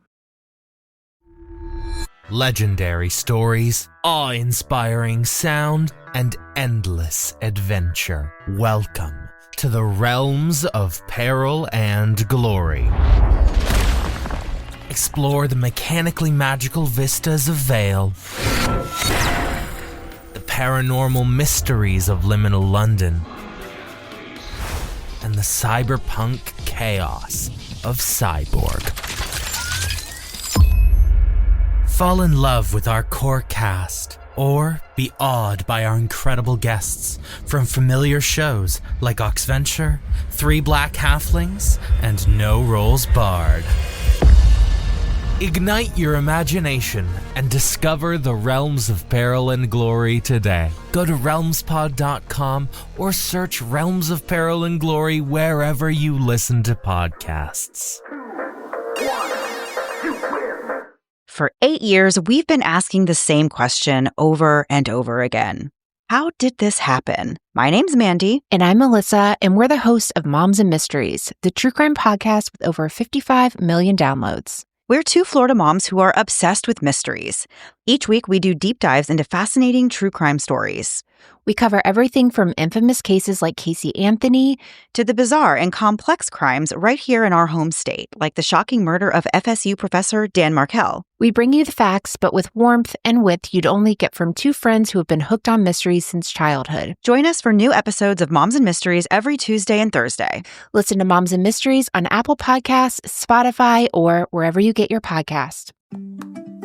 Legendary stories, awe-inspiring sound, and endless adventure. Welcome to the realms of peril and glory. Explore the mechanically magical vistas of Vale, the paranormal mysteries of liminal London, and the cyberpunk chaos of Cyborg. Fall in love with our core cast, or be awed by our incredible guests from familiar shows like Oxventure, 3 Black Halflings, and No Rolls Barred. Ignite your imagination and discover the realms of peril and glory today. Go to realmspod.com or search Realms of Peril and Glory wherever you listen to podcasts. For 8 years, we've been asking the same question over and over again. How did this happen? My name's Mandy. And I'm Melissa, and we're the hosts of Moms and Mysteries, the true crime podcast with over 55 million downloads. We're 2 Florida moms who are obsessed with mysteries. Each week, we do deep dives into fascinating true crime stories. We cover everything from infamous cases like Casey Anthony to the bizarre and complex crimes right here in our home state, like the shocking murder of FSU professor Dan Markell. We bring you the facts, but with warmth and wit you'd only get from 2 friends who have been hooked on mysteries since childhood. Join us for new episodes of Moms and Mysteries every Tuesday and Thursday. Listen to Moms and Mysteries on Apple Podcasts, Spotify, or wherever you get your podcast.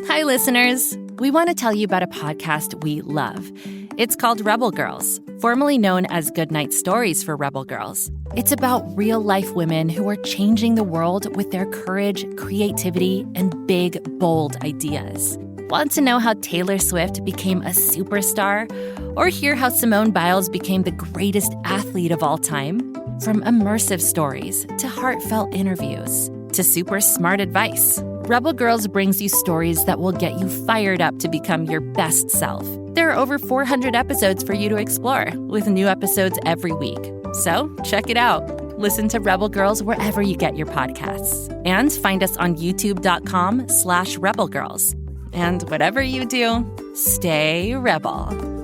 Hi, listeners. We want to tell you about a podcast we love. It's called Rebel Girls, formerly known as Goodnight Stories for Rebel Girls. It's about real-life women who are changing the world with their courage, creativity, and big, bold ideas. Want to know how Taylor Swift became a superstar? Or hear how Simone Biles became the greatest athlete of all time? From immersive stories to heartfelt interviews to super smart advice, Rebel Girls brings you stories that will get you fired up to become your best self. There are over 400 episodes for you to explore, with new episodes every week. So check it out. Listen to Rebel Girls wherever you get your podcasts. And find us on youtube.com/rebelgirls. And whatever you do, stay rebel.